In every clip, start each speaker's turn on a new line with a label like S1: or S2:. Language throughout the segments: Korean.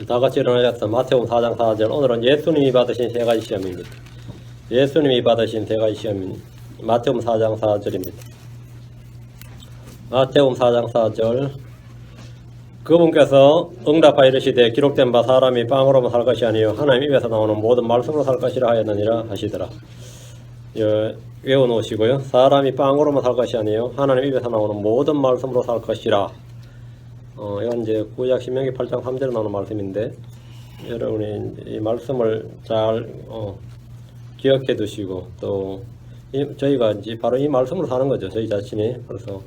S1: 다 같이 일어나셨어. 마태복음 4장 4절. 오늘은 예수님이 받으신 세 가지 시험입니다. 예수님이 받으신 세 가지 시험입니다. 마태복음 4장 4절입니다. 마태복음 4장 4절. 그분께서 응답하여 이르시되 기록된 바 사람이 빵으로만 살 것이 아니요 하나님 입에서 나오는 모든 말씀으로 살 것이라 하였느니라 하시더라. 외워놓으시고요. 사람이 빵으로만 살 것이 아니요 하나님 입에서 나오는 모든 말씀으로 살 것이라. 이건 이제 구약 신명기 8장 3절에 나오는 말씀인데, 여러분이 이 말씀을 잘 기억해 두시고, 또 저희가 이제 바로 이 말씀으로 사는 거죠. 저희 자신이. 그래서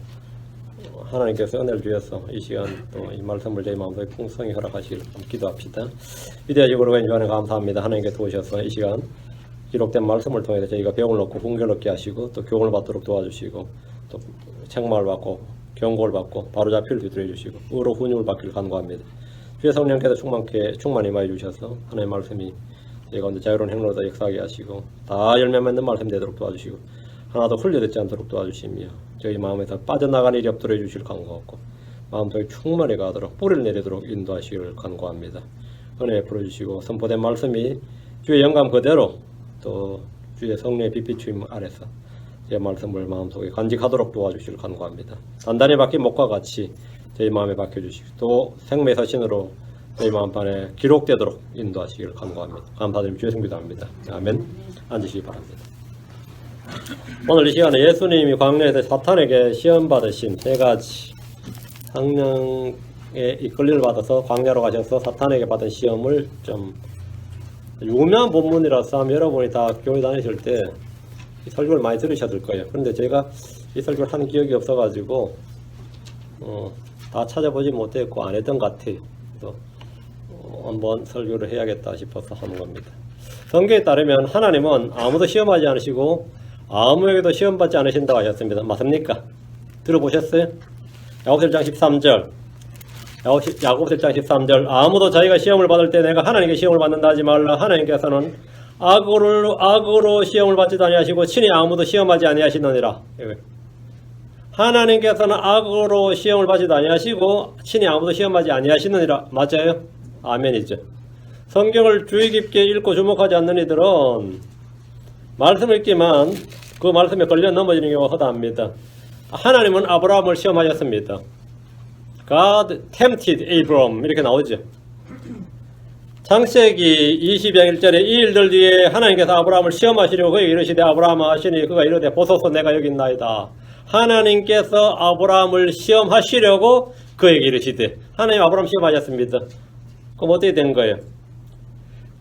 S1: 하나님께서 은혜를 주셔서 이 시간 또 이 말씀을 저희 마음속에 풍성히 허락하시길 기도합시다. 위대하시고 그러고 주하나님 감사합니다. 하나님께 도우셔서 이 시간 기록된 말씀을 통해서 저희가 병을 넣고 훈계를 얻게 하시고, 또 교훈을 받도록 도와주시고, 또 책망을 받고 경고를 받고 바로 잡힐 수 있도록 해주시고 의로 훈육을 받기를 간구합니다. 주의 성령께서 충만히 임하여 주셔서 하나님의 말씀이 저희 가운데 자유로운 행로로 역사하게 하시고 다 열매 맺는 말씀 되도록 도와주시고 하나도 흘려듣지 않도록 도와주시며 저희 마음에서 빠져나가는 일이 없도록 해주실 간구하고 마음속에 충만히 가도록 뿌리를 내리도록 인도하시기를 간구합니다. 은혜 풀어주시고 선포된 말씀이 주의 영감 그대로 또 주의 성령의 빛비추임 아래서 제 말씀을 마음속에 간직하도록 도와주시길 간구합니다. 단단히 박힌 목과 같이 저희 마음에 박혀주시고 또 생명의 서신으로 저희 마음판에 기록되도록 인도하시기를 간구합니다. 감사드리며 주의 성기도합니다. 아멘. 앉으시기 바랍니다. 오늘 이 시간에 예수님이 광야에서 사탄에게 시험 받으신 세 가지 성령의 이끌림을 받아서 광야로 가셔서 사탄에게 받은 시험을 좀 유명한 본문이라서 아마 여러분이 다 교회 다니실 때 이 설교를 많이 들으셨을 거예요. 그런데 제가 이 설교를 한 기억이 없어가지고 다 찾아보지 못했고 안 했던 것 같아요. 또 한번 설교를 해야겠다 싶어서 하는 겁니다. 성경에 따르면 하나님은 아무도 시험하지 않으시고 아무에게도 시험받지 않으신다고 하셨습니다. 맞습니까? 들어보셨어요? 야고보서 1장 13절. 야고보서 1장 13절. 아무도 자기가 시험을 받을 때 내가 하나님께 시험을 받는다 하지 말라. 하나님께서는 악으로 시험을 받지도 아니하시고 친히 아무도 시험하지 아니하시느니라. 하나님께서는 악으로 시험을 받지도 아니하시고 친히 아무도 시험하지 아니하시느니라. 맞아요? 아멘이죠. 성경을 주의 깊게 읽고 주목하지 않는 이들은 말씀을 읽기만 그 말씀에 걸려 넘어지는 경우가 허다합니다. 하나님은 아브라함을 시험하셨습니다. God tempted Abram 이렇게 나오죠. 창세기 20장 1절에 이 일들 뒤에 하나님께서 아브라함을 시험하시려고 그에게 이르시되 아브라함아 하시니 그가 이르되 보소서 내가 여기 있나이다. 하나님께서 아브라함을 시험하시려고 그에게 이르시되 하나님 아브라함 시험하셨습니다. 그럼 어떻게 된 거예요?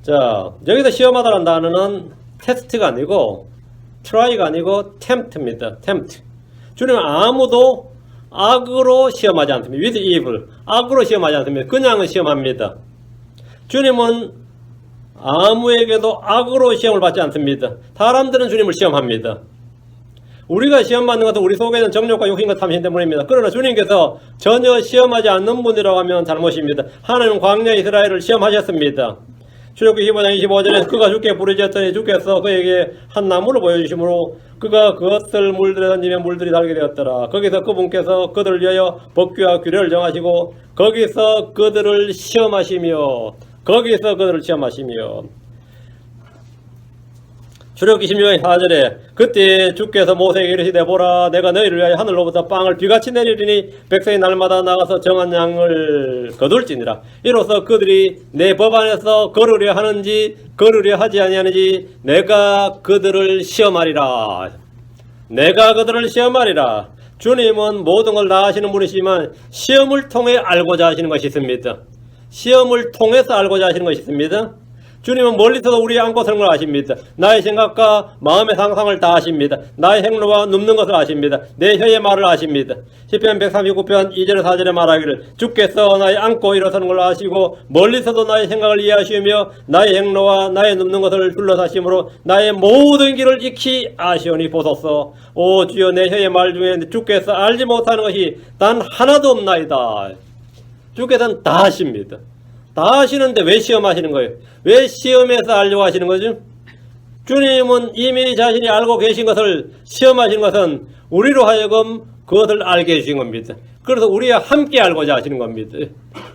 S1: 자, 여기서 시험하다라는 단어는 테스트가 아니고 try가 아니고 tempt입니다. tempt. 주님은 아무도 악으로 시험하지 않습니다. with evil. 악으로 시험하지 않습니다. 그냥은 시험합니다. 주님은 아무에게도 악으로 시험을 받지 않습니다. 사람들은 주님을 시험합니다. 우리가 시험받는 것은 우리 속에 있는 정욕과 욕심과 탐심 때문입니다. 그러나 주님께서 전혀 시험하지 않는 분이라고 하면 잘못입니다. 하나님은 광야 이스라엘을 시험하셨습니다. 출애굽기 15장 25절에 그가 주께 부르짖었더니 주께서 그에게 한 나무를 보여주심으로 그가 그것을 물들에 던지면 물들이 달게 되었더라. 거기서 그분께서 그들을 위하여 법규와 규례를 정하시고 거기서 그들을 시험하시며 출애굽기 16장 4절에 그때 주께서 모세에게 이르시되 보라 내가 너희를 위하여 하늘로부터 빵을 비같이 내리리니 백성이 날마다 나가서 정한 양을 거둘지니라. 이로써 그들이 내 법 안에서 걸으려 하는지 걸으려 하지 아니하는지 내가 그들을 시험하리라. 주님은 모든 걸 다 하시는 분이시지만 시험을 통해 알고자 하시는 것이 있습니다. 시험을 통해서 알고자 하시는 것이 있습니다. 주님은 멀리서도 우리의 안고서는 걸 아십니다. 나의 생각과 마음의 상상을 다 아십니다. 나의 행로와 눕는 것을 아십니다. 내 혀의 말을 아십니다. 시편 139편 2절 4절에 말하기를 주께서 나의 안고 일어서는 걸 아시고 멀리서도 나의 생각을 이해하시며 나의 행로와 나의 눕는 것을 둘러사심으로 나의 모든 길을 익히 아시오니 보소서. 오 주여 내 혀의 말 중에 주께서 알지 못하는 것이 단 하나도 없나이다. 주께서는 다 아십니다. 다 아시는데 왜 시험하시는 거예요? 왜 시험해서 알려고 하시는 거죠? 주님은 이미 자신이 알고 계신 것을 시험하시는 것은 우리로 하여금 그것을 알게 해주신 겁니다. 그래서 우리가 함께 알고자 하시는 겁니다.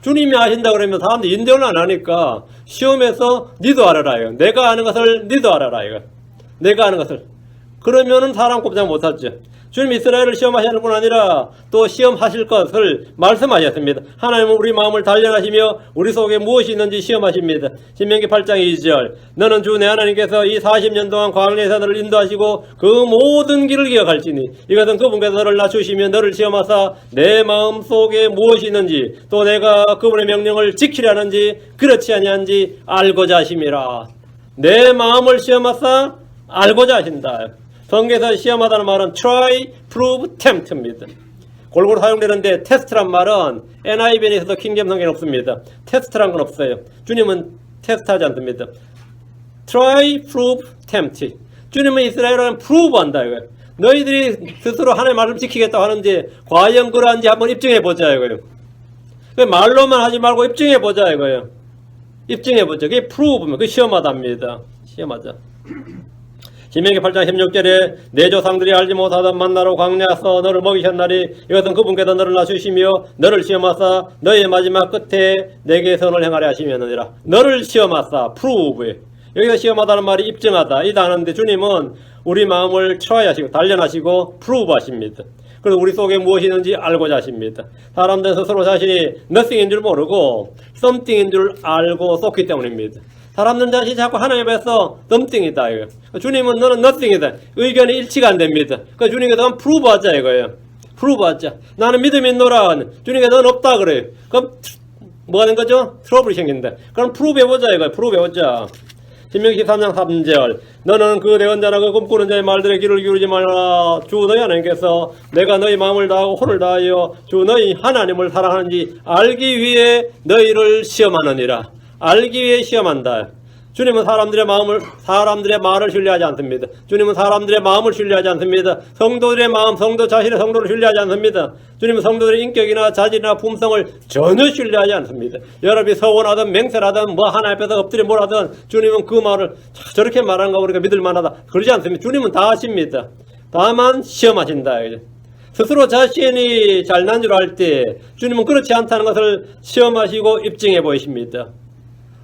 S1: 주님이 아신다 그러면 사람들이 인정을 안 하니까 시험에서 니도 알아라 이거. 내가 아는 것을 니도 알아라 이거. 내가 아는 것을. 그러면은 사람 꼼짝 못하죠. 주님 이스라엘을 시험하시는 뿐 아니라 또 시험하실 것을 말씀하셨습니다. 하나님은 우리 마음을 단련하시며 우리 속에 무엇이 있는지 시험하십니다. 신명기 8장 2절 너는 주 내 하나님께서 이 40년 동안 광야에서 너를 인도하시고 그 모든 길을 기억할지니 이것은 그분께서 너를 낮추시며 너를 시험하사 내 마음 속에 무엇이 있는지 또 내가 그분의 명령을 지키려는지 그렇지 아니한지 알고자 하심이라. 내 마음을 시험하사 알고자 하신다. 성경에서 시험하다는 말은 try, prove, tempt입니다. 골고루 사용되는데 테스트란 말은 NIV에서도 킹잼 성경에 없습니다. 테스트란 건 없어요. 주님은 테스트하지 않습니다. try, prove, tempt. 주님은 이스라엘은 prove 한다 이거예요. 너희들이 스스로 하나님의 말을 지키겠다고 하는지 과연 그러한지 한번 입증해보자 이거예요. 말로만 하지 말고 입증해보자 이거예요. 입증해보자. 그게 prove면 그 시험하답니다. 시험하자. 신명기 8장 16절에 내 조상들이 알지 못하던 만나로 광야에서 너를 먹이셨나니 이것은 그분께서 너를 낮추시며 너를 시험하사 너의 마지막 끝에 내게 선을 행하려 하시면이라. 너를 시험하사 prove. 여기서 시험하다는 말이 입증하다 이다 하는데 주님은 우리 마음을 try 하시고 단련하시고 prove 하십니다. 그래서 우리 속에 무엇이 있는지 알고자 하십니다. 사람들은 스스로 자신이 nothing인 줄 모르고 something인 줄 알고 쏟기 때문입니다. 사람들은 자신이 자꾸 하나님 앞에서 something이다 이거. 주님은 너는 nothing이다. 의견이 일치가 안 됩니다. 그러니까 주님께서 prove 하자 이거예요. prove 하자. 나는 믿음이 있노라. 주님께서 너는 없다 그래요. 그럼 뭐가 된 거죠? 트러블이 생긴다. 그럼 prove 해보자 이거예요. prove 해보자. 신명기 13장 3절 너는 그 대언자나 그 꿈꾸는 자의 말들에 귀를 기울이지 말라. 주 너희 하나님께서 내가 너희 마음을 다하고 혼을 다하여 주 너희 하나님을 사랑하는지 알기 위해 너희를 시험하느니라. 알기 위해 시험한다. 주님은 사람들의 말을 신뢰하지 않습니다. 주님은 사람들의 마음을 신뢰하지 않습니다. 성도들의 마음, 성도 자신의 성도를 신뢰하지 않습니다. 주님은 성도들의 인격이나 자질이나 품성을 전혀 신뢰하지 않습니다. 여러분이 서원하든 맹세하든 뭐 하나 앞에서 엎드려 뭐라든 주님은 그 말을 저렇게 말하는 거 우리가 믿을 만하다. 그러지 않습니다. 주님은 다 아십니다. 다만 시험하신다. 스스로 자신이 잘난 줄 알 때 주님은 그렇지 않다는 것을 시험하시고 입증해 보이십니다.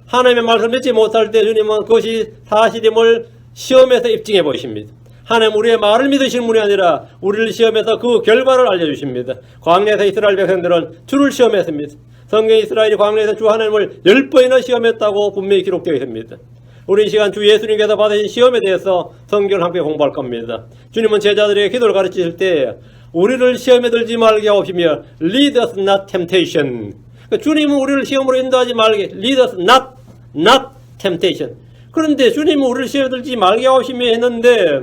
S1: 하나님의 말씀을 믿지 못할 때 주님은 그것이 사실임을 시험에서 입증해 보이십니다. 하나님 우리의 말을 믿으시는 분이 아니라 우리를 시험해서 그 결과를 알려주십니다. 광야에서 이스라엘 백성들은 주를 시험했습니다. 성경 이스라엘이 광야에서 주 하나님을 10번이나 시험했다고 분명히 기록되어 있습니다. 우리 이 시간 주 예수님께서 받으신 시험에 대해서 성경을 함께 공부할 겁니다. 주님은 제자들에게 기도를 가르치실 때 우리를 시험에 들지 말게 하시며 Lead us not temptation. 주님은 우리를 시험으로 인도하지 말게 Lead us not temptation. 그런데 주님은 우리를 시험에 들지 말게 하시며 했는데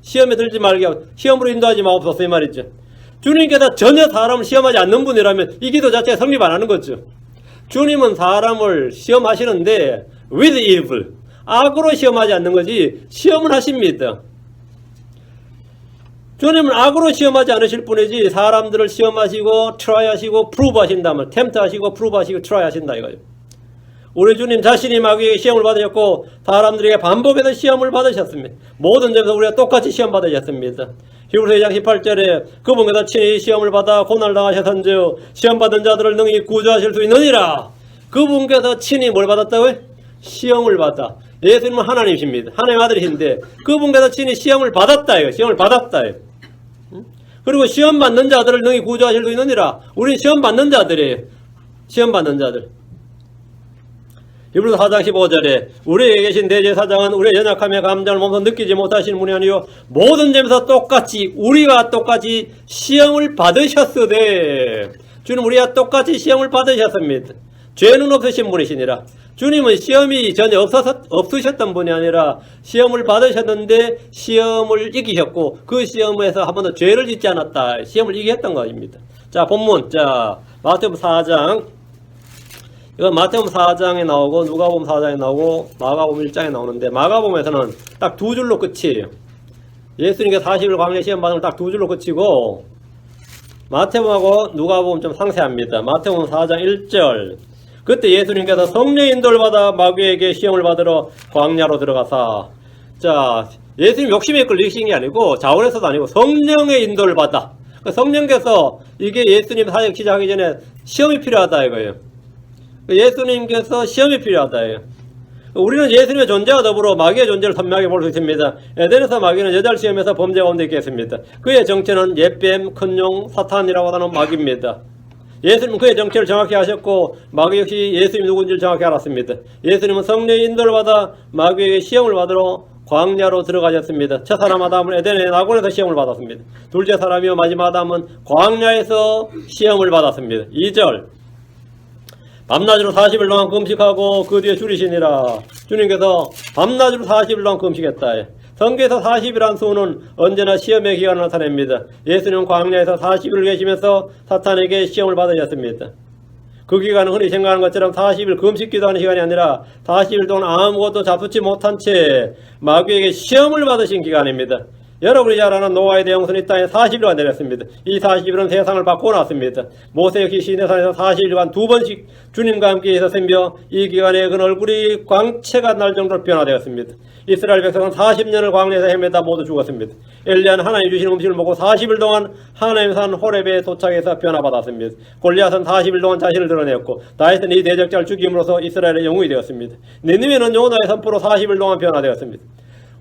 S1: 시험에 들지 말게 하고 시험으로 인도하지 마옵소서 이 말이죠. 주님께서 전혀 사람을 시험하지 않는 분이라면 이 기도 자체가 성립 안 하는 거죠. 주님은 사람을 시험하시는데 with evil, 악으로 시험하지 않는 거지 시험을 하십니다. 주님은 악으로 시험하지 않으실 뿐이지 사람들을 시험하시고 try 하시고 prove 하신다면 tempt 하시고 prove 하시고 try 하신다 이거예요. 우리 주님 자신이 마귀에게 시험을 받으셨고 사람들에게 반복해서 시험을 받으셨습니다. 모든 점에서 우리가 똑같이 시험 받으셨습니다. 히브리서 2장 18절에 그분께서 친히 시험을 받아 고난을 당하셨은즉 시험 받은 자들을 능히 구조하실 수 있느니라. 그분께서 친히 뭘 받았다고요? 시험을 받아. 예수님은 하나님이십니다. 하나님 아들이신데 그분께서 친히 시험을 받았다 이거. 시험을 받았다 이거. 그리고 시험 받는 자들을 능히 구조하실 수 있느니라. 우리는 시험 받는 자들이에요. 시험 받는 자들. 히브리서 4장 15절에 우리에게 계신 대제사장은 우리의 연약함의 감정을 몸소 느끼지 못하시는 분이 아니요 모든 점에서 똑같이 우리와 똑같이 시험을 받으셨으되 주님 우리와 똑같이 시험을 받으셨습니다. 죄는 없으신 분이시니라. 주님은 시험이 전혀 없으셨던 분이 아니라 시험을 받으셨는데 시험을 이기셨고 그 시험에서 한 번도 죄를 짓지 않았다. 시험을 이기했던 것입니다. 자 본문 마태복음 4장 이건 마태복음 4장에 나오고 누가복음 4장에 나오고 마가복음 1장에 나오는데 마가복음에서는 딱 두 줄로 끝이에요. 예수님께서 40일 광야 시험 받은 걸 딱 두 줄로 끝이고 마태복음하고 누가복음 좀 상세합니다. 마태복음 4장 1절 그때 예수님께서 성령의 인도를 받아 마귀에게 시험을 받으러 광야로 들어가사 자 예수님 욕심에 끌리신 게 아니고 자원에서도 아니고 성령의 인도를 받아 성령께서 이게 예수님 사역 시작하기 전에 시험이 필요하다 이거예요. 예수님께서 시험이 필요하다 이거예요. 우리는 예수님의 존재와 더불어 마귀의 존재를 선명하게 볼 수 있습니다. 에덴에서 마귀는 여자를 시험해서 범죄 가운데 있겠습니다. 그의 정체는 옛뱀, 큰용, 사탄이라고 하는 마귀입니다. 예수님은 그의 정체를 정확히 아셨고 마귀 역시 예수님이 누군지를 정확히 알았습니다. 예수님은 성령의 인도를 받아 마귀에게 시험을 받으러 광야로 들어가셨습니다. 첫 사람 아담은 에덴의 낙원에서 시험을 받았습니다. 둘째 사람이요 마지막 아담은 광야에서 시험을 받았습니다. 2절 밤낮으로 40일 동안 금식하고 그 뒤에 줄이시니라. 주님께서 밤낮으로 40일 동안 금식했다. 성경에서 40이라는 수는 언제나 시험의 기간을 나타냅니다. 예수님은 광야에서 40일을 계시면서 사탄에게 시험을 받으셨습니다. 그 기간은 흔히 생각하는 것처럼 40일 금식 기도하는 시간이 아니라 40일 동안 아무것도 잡수지 못한 채 마귀에게 시험을 받으신 기간입니다. 여러분이 잘 아는 노아의 대형선이 이 땅에 40일간 내렸습니다. 이 40일은 세상을 바꿔놨습니다. 모세 역시 시내산에서 40일간 두 번씩 주님과 함께 있었으며 이 기간에 그 얼굴이 광채가 날 정도로 변화되었습니다. 이스라엘 백성은 40년을 광야에서 헤매다 모두 죽었습니다. 엘리야는 하나님 주신 음식을 먹고 40일 동안 하나님 산 호렙에 도착해서 변화받았습니다. 골리앗은 40일 동안 자신을 드러냈고 다윗은 이 대적자를 죽임으로써 이스라엘의 영웅이 되었습니다. 니느웨는 요나의 선포로 40일 동안 변화되었습니다.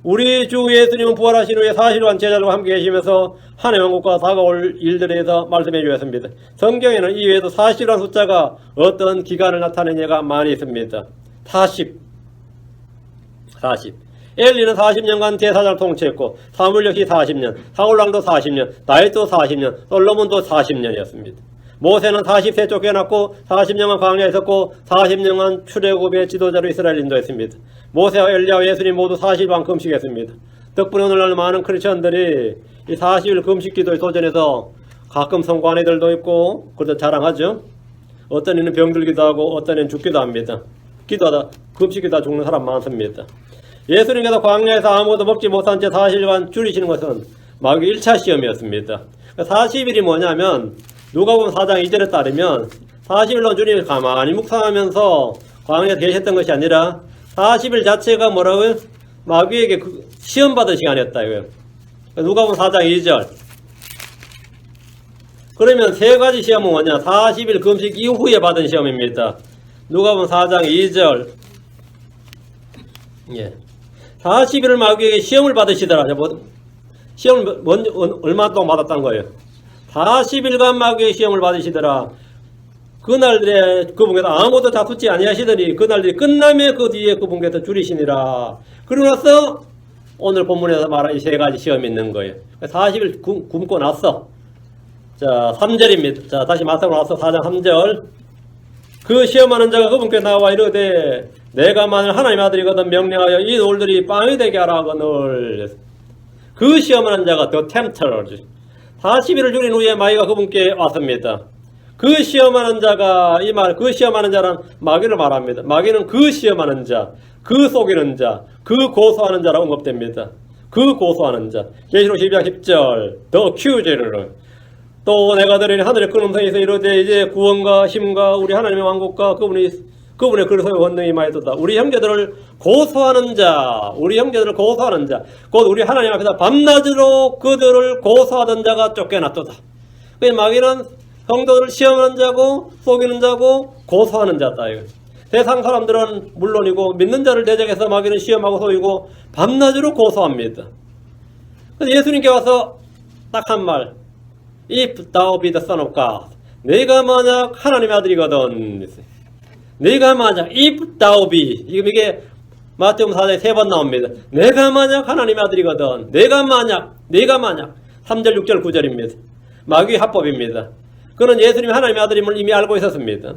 S1: 우리 주 예수님은 부활하신 후에 40일간 제자들과 함께 계시면서 하나님의 왕국과 다가올 일들에 대해서 말씀해 주셨습니다. 성경에는 이외에도 40이라는 숫자가 어떤 기간을 나타내는 예가 많이 있습니다. 40. 엘리는 40년간 대사장을 통치했고 사무엘 역시 40년, 사울왕도 40년, 다윗도 40년, 솔로몬도 40년이었습니다. 모세는 40세 쫓겨났고 40년간 광야에 있었고 40년간 출애굽의 지도자로 이스라엘 인도했습니다. 모세와 엘리야와 예수님 모두 40일 금식했습니다. 덕분에 오늘날 많은 크리스천들이 이 40일 금식 기도에 도전해서 가끔 성공한 애들도 있고 그래도 자랑하죠. 어떤 이는 병들기도 하고 어떤 이는 죽기도 합니다. 기도하다 금식기도하다 죽는 사람 많습니다. 예수님께서 광야에서 아무것도 먹지 못한 채 40일간 줄이시는 것은 마귀 1차 시험이었습니다. 40일이 뭐냐면 누가복음 4장 2절에 따르면 40일로 주님이 가만히 묵상하면서 광야에 계셨던 것이 아니라 40일 자체가 뭐라고요? 마귀에게 시험받은 시간이었다 이거예요. 누가복음 4장 2절. 그러면 세 가지 시험은 뭐냐? 40일 금식 이후에 받은 시험입니다. 누가복음 4장 2절. 예. 40일을 마귀에게 시험을 받으시더라. 시험을 얼마 동안 받았다는 거예요? 40일간 마귀의 시험을 받으시더라. 그날에 그분께서 아무것도 잡수지 아니하시더니 그날들이 끝나면 그 뒤에 그분께서 줄이시니라. 그러고 나서 오늘 본문에서 말한 이 세 가지 시험이 있는 거예요. 40일 굶고 났어. 자, 3절입니다. 자, 다시 마태복음 나서 4장 3절. 그 시험하는 자가 그분께 나와 이르되 내가 만일 하나님의 아들이거든 명령하여 이 돌들이 빵이 되게 하라 하거늘. 그 시험하는 자가 더 템터러지. 40일을 줄인 후에 마귀가 그분께 왔습니다. 그 시험하는 자가 이 말 그 시험하는 자란 마귀를 말합니다. 마귀는 그 시험하는 자, 그 속이는 자, 그 고소하는 자라고 언급됩니다. 그 고소하는 자. 계시록 12장 10절. 더 accuser를. 또 내가 들으니 하늘의 큰 음성에서 이르되 이제 구원과 힘과 우리 하나님의 왕국과 그분의 그리스도의 권능이 임하였도다. 우리 형제들을 고소하는 자, 곧 우리 하나님 앞에서 밤낮으로 그들을 고소하던 자가 쫓겨났도다. 그 마귀는 성도들을 시험하는 자고 속이는 자고 고소하는 자다. 세상 사람들은 물론이고 믿는 자를 대적해서 마귀는 시험하고 속이고 밤낮으로 고소합니다. 그래서 예수님께 와서 딱 한 말, If thou be the son of God, 내가 만약 하나님의 아들이거든. 내가 만약 if thou be, 지금 이게 마태복음 4장에 3번 나옵니다. 내가 만약 하나님의 아들이거든. 내가 만약 3절 6절 9절입니다. 마귀의 합법입니다. 그는 예수님이 하나님의 아들임을 이미 알고 있었습니다.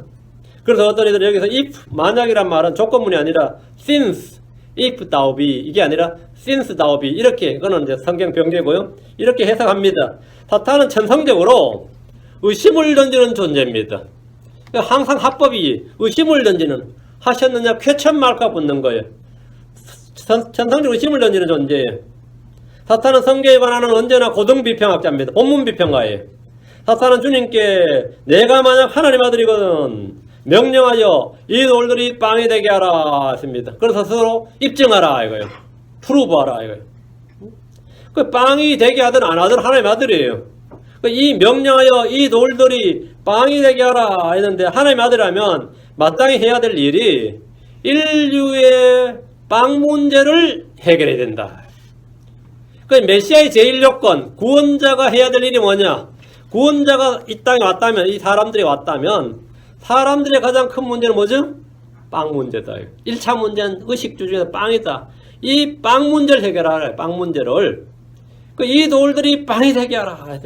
S1: 그래서 어떤 이들은 여기서 if 만약이란 말은 조건문이 아니라 since if thou be 이게 아니라 since thou be 이렇게 그거는 이제 성경 병제고요. 이렇게 해석합니다. 사탄은 천성적으로 의심을 던지는 존재입니다. 항상 합법이 의심을 던지는 하셨느냐 쾌천말까 붙는 거예요. 천성적으로 의심을 던지는 존재예요. 사탄은 성경에 관한은 언제나 고등비평학자입니다. 본문비평가예요. 사탄은 주님께 내가 만약 하나님 아들이거든 명령하여 이 돌들이 빵이 되게 하라 했습니다. 그래서 스스로 입증하라 이거예요. 프루브하라 이거예요. 그 빵이 되게 하든 안 하든 하나님의 아들이에요. 이 명령하여 이 돌들이 빵이 되게 하라 했는데, 하나님의 아들이라면 마땅히 해야 될 일이 인류의 빵 문제를 해결해야 된다. 그 메시아의 제일 요건, 구원자가 해야 될 일이 뭐냐? 구원자가 이 땅에 왔다면, 이 사람들이 왔다면, 사람들의 가장 큰 문제는 뭐죠? 빵 문제다. 1차 문제는 의식주 중에서 빵이다. 이 빵 문제를 해결하라. 빵 문제를. 이 돌들이 빵이 되게 하라.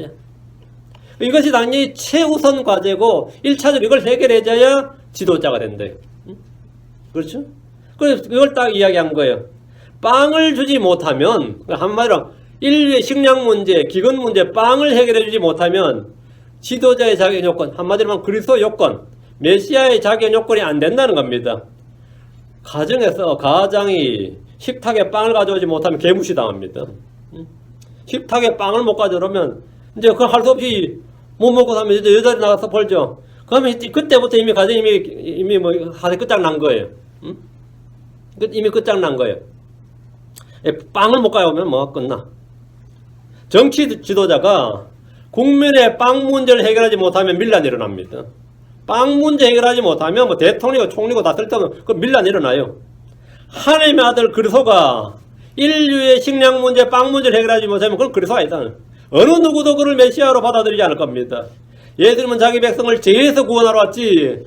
S1: 이것이 당연히 최우선 과제고 1차적으로 이걸 해결해줘야 지도자가 된다. 그렇죠? 그래서 이걸 딱 이야기한 거예요. 빵을 주지 못하면, 한마디로 인류의 식량 문제, 기근 문제, 빵을 해결해주지 못하면 지도자의 자격 요건, 한마디로 말하면 그리스도 요건, 메시아의 자격 요건이 안 된다는 겁니다. 가정에서 가장이 식탁에 빵을 가져오지 못하면 개무시당합니다. 식탁에 빵을 못 가져오면 이제 그걸 할 수 없이 못 먹고 사면 이제 여자리 나가서 벌죠. 그러면 그때부터 이미 가정이 이미 뭐 하대 끝장난 거예요. 이미 끝장난 거예요. 빵을 못 가져오면 뭐 끝나. 정치 지도자가 국민의 빵 문제를 해결하지 못하면 밀란 일어납니다. 빵 문제 해결하지 못하면 뭐 대통령이고 총리고 다 쓸데없는 그 밀란 일어나요. 하나님의 아들 그리스도가 인류의 식량 문제, 빵 문제를 해결하지 못하면 그건 그리스도가 아니다. 어느 누구도 그를 메시아로 받아들이지 않을 겁니다. 예수님은 자기 백성을 죄에서 구원하러 왔지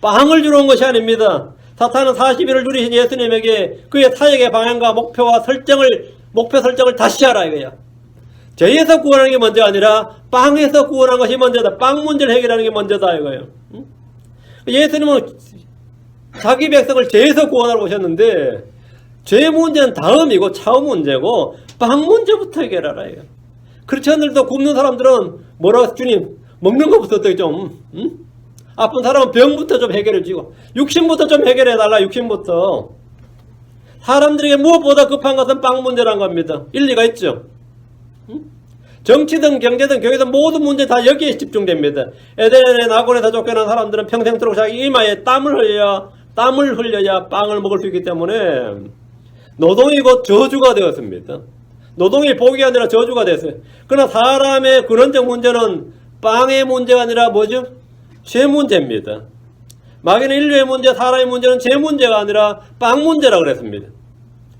S1: 빵을 주러 온 것이 아닙니다. 사탄은 40일을 누리신 예수님에게 그의 사역의 방향과 목표 설정을 다시 하라 이거야. 죄에서 구원하는 게 먼저 아니라 빵에서 구원하는 것이 먼저다. 빵 문제를 해결하는 게 먼저다 이거예요. 예수님은 자기 백성을 죄에서 구원하러 오셨는데 죄 문제는 다음이고 차후 문제고 빵 문제부터 해결하라 이거예요. 크리스천들도 굶는 사람들은 뭐라고 주님 먹는 것부터 좀 아픈 사람은 병부터 좀 해결해 주고 육신부터 좀 해결해 달라. 육신부터. 사람들에게 무엇보다 급한 것은 빵 문제란 겁니다. 일리가 있죠. 정치든 경제든 교회든 모든 문제 다 여기에 집중됩니다. 에덴의 낙원에서 쫓겨난 사람들은 평생토록 자기 이마에 땀을 흘려야 빵을 먹을 수 있기 때문에 노동이 곧 저주가 되었습니다. 노동이 복이 아니라 저주가 됐어요. 그러나 사람의 근원적 문제는 빵의 문제가 아니라 뭐죠? 죄 문제입니다. 마귀는 인류의 문제, 사람의 문제는 죄 문제가 아니라 빵 문제라고 그랬습니다.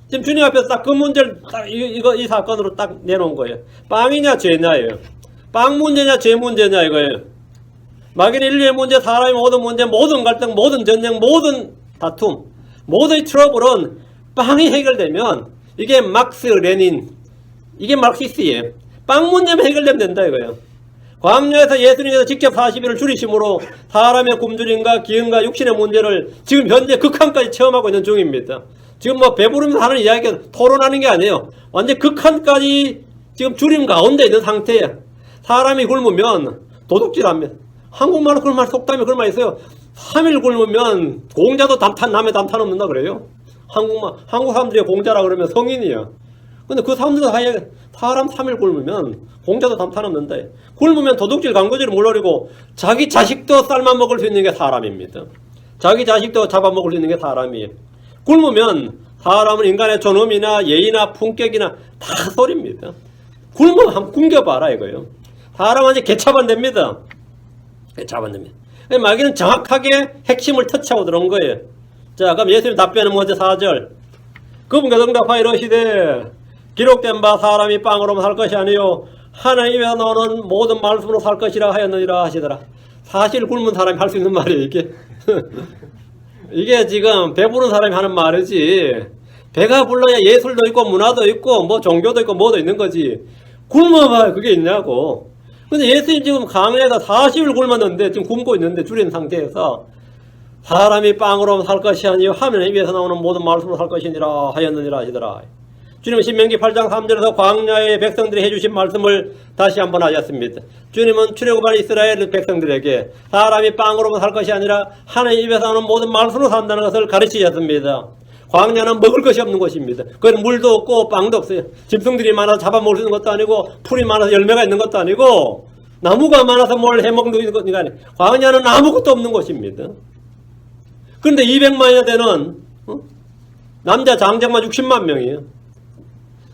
S1: 지금 주님 앞에서 딱 그 문제를 딱 이 사건으로 딱 내놓은 거예요. 빵이냐 죄냐예요. 빵 문제냐 죄 문제냐 이거예요. 마귀는 인류의 문제, 사람의 모든 문제, 모든 갈등, 모든 전쟁, 모든 다툼, 모든 트러블은 빵이 해결되면 이게 막스 레닌, 이게 마르크시스예요. 빵 문제만 해결되면 된다 이거예요. 광야에서 예수님께서 직접 40일을 줄이심으로 사람의 굶주림과 기근과 육신의 문제를 지금 현재 극한까지 체험하고 있는 중입니다. 지금 뭐 배부르면서 하는 이야기가 토론하는 게 아니에요. 완전 극한까지 지금 줄임 가운데 있는 상태예요. 사람이 굶으면 도둑질합니다. 한국말로 그런 말 속담에 그런 말 있어요. 3일 굶으면 공자도 남의 담탄 없는다 그래요. 한국 사람들이 공자라 그러면 성인이야. 근데 그 사람들 사이에 사람 3일 굶으면 공자도 담탄 없는다. 굶으면 도둑질 강도질을 물러리고 자기 자식도 삶아 먹을 수 있는 게 사람입니다. 자기 자식도 잡아먹을 수 있는 게 사람이에요. 굶으면 사람은 인간의 존엄이나 예의나 품격이나 다 소리입니다. 굶으면 한번 굶겨봐라 이거예요. 사람은 이제 개차반됩니다. 개차반됩니다. 마귀는 정확하게 핵심을 터치하고 들어온 거예요. 자, 그럼 예수님 답변은 뭐죠? 4절. 그분과 응답하여 이르시되 기록된 바 사람이 빵으로만 살 것이 아니요 하나님에서 나오는 모든 말씀으로 살 것이라 하였느니라 하시더라. 사실 굶은 사람이 할 수 있는 말이에요 이게. 이게 지금 배부른 사람이 하는 말이지. 배가 불러야 예술도 있고 문화도 있고 뭐 종교도 있고 뭐도 있는 거지. 굶어봐 그게 있냐고. 근데 예수님 지금 강에다 40일 굶었는데 지금 굶고 있는데 줄인 상태에서 사람이 빵으로 살 것이 아니요 하나님 입에서 나오는 모든 말씀으로 살 것이니라 하였느니라 하시더라. 주님은 신명기 8장 3절에서 광야의 백성들이 해주신 말씀을 다시 한번 하셨습니다. 주님은 출애굽한 이스라엘 백성들에게 사람이 빵으로만 살 것이 아니라 하나님 입에서 나오는 모든 말씀으로 산다는 것을 가르치셨습니다. 광야는 먹을 것이 없는 곳입니다. 그건 물도 없고 빵도 없어요. 짐승들이 많아서 잡아먹을 수 있는 것도 아니고 풀이 많아서 열매가 있는 것도 아니고 나무가 많아서 뭘 해먹는 것도 아니고 광야는 아무것도 없는 곳입니다. 그런데 200만이나 되는 남자 장정만 60만 명이에요.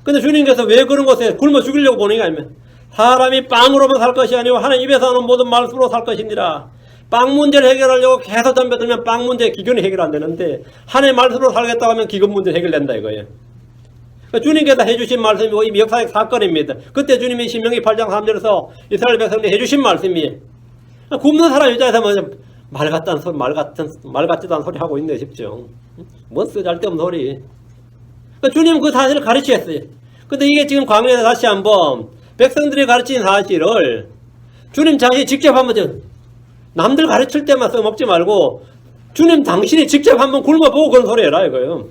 S1: 근데 주님께서 왜 그런 곳에 굶어 죽이려고 보는 게 아니면 사람이 빵으로만 살 것이 아니고 하나님 입에서 나오는 모든 말씀으로 살 것이니라. 빵 문제를 해결하려고 계속 덤벼들면 빵 문제 기근이 해결 안 되는데 하나님 말씀으로 살겠다고 하면 기근 문제 해결된다 이거예요. 그러니까 주님께서 해주신 말씀이 이미 역사적 사건입니다. 그때 주님이 신명기 8장 3절에서 이스라엘 백성들이 해주신 말씀이 굶는 사람 입장에서 말 같지도 않은 소리 하고 있네 싶죠. 뭔 쓰잘데없는 소리. 그러니까 주님 그 사실을 가르치셨어요. 근데 이게 지금 광야에서 다시 한번 백성들이 가르친 사실을 주님 자신이 직접 한번 남들 가르칠 때만 써먹지 말고 주님 당신이 직접 한번 굶어보고 그런 소리 해라 이거예요.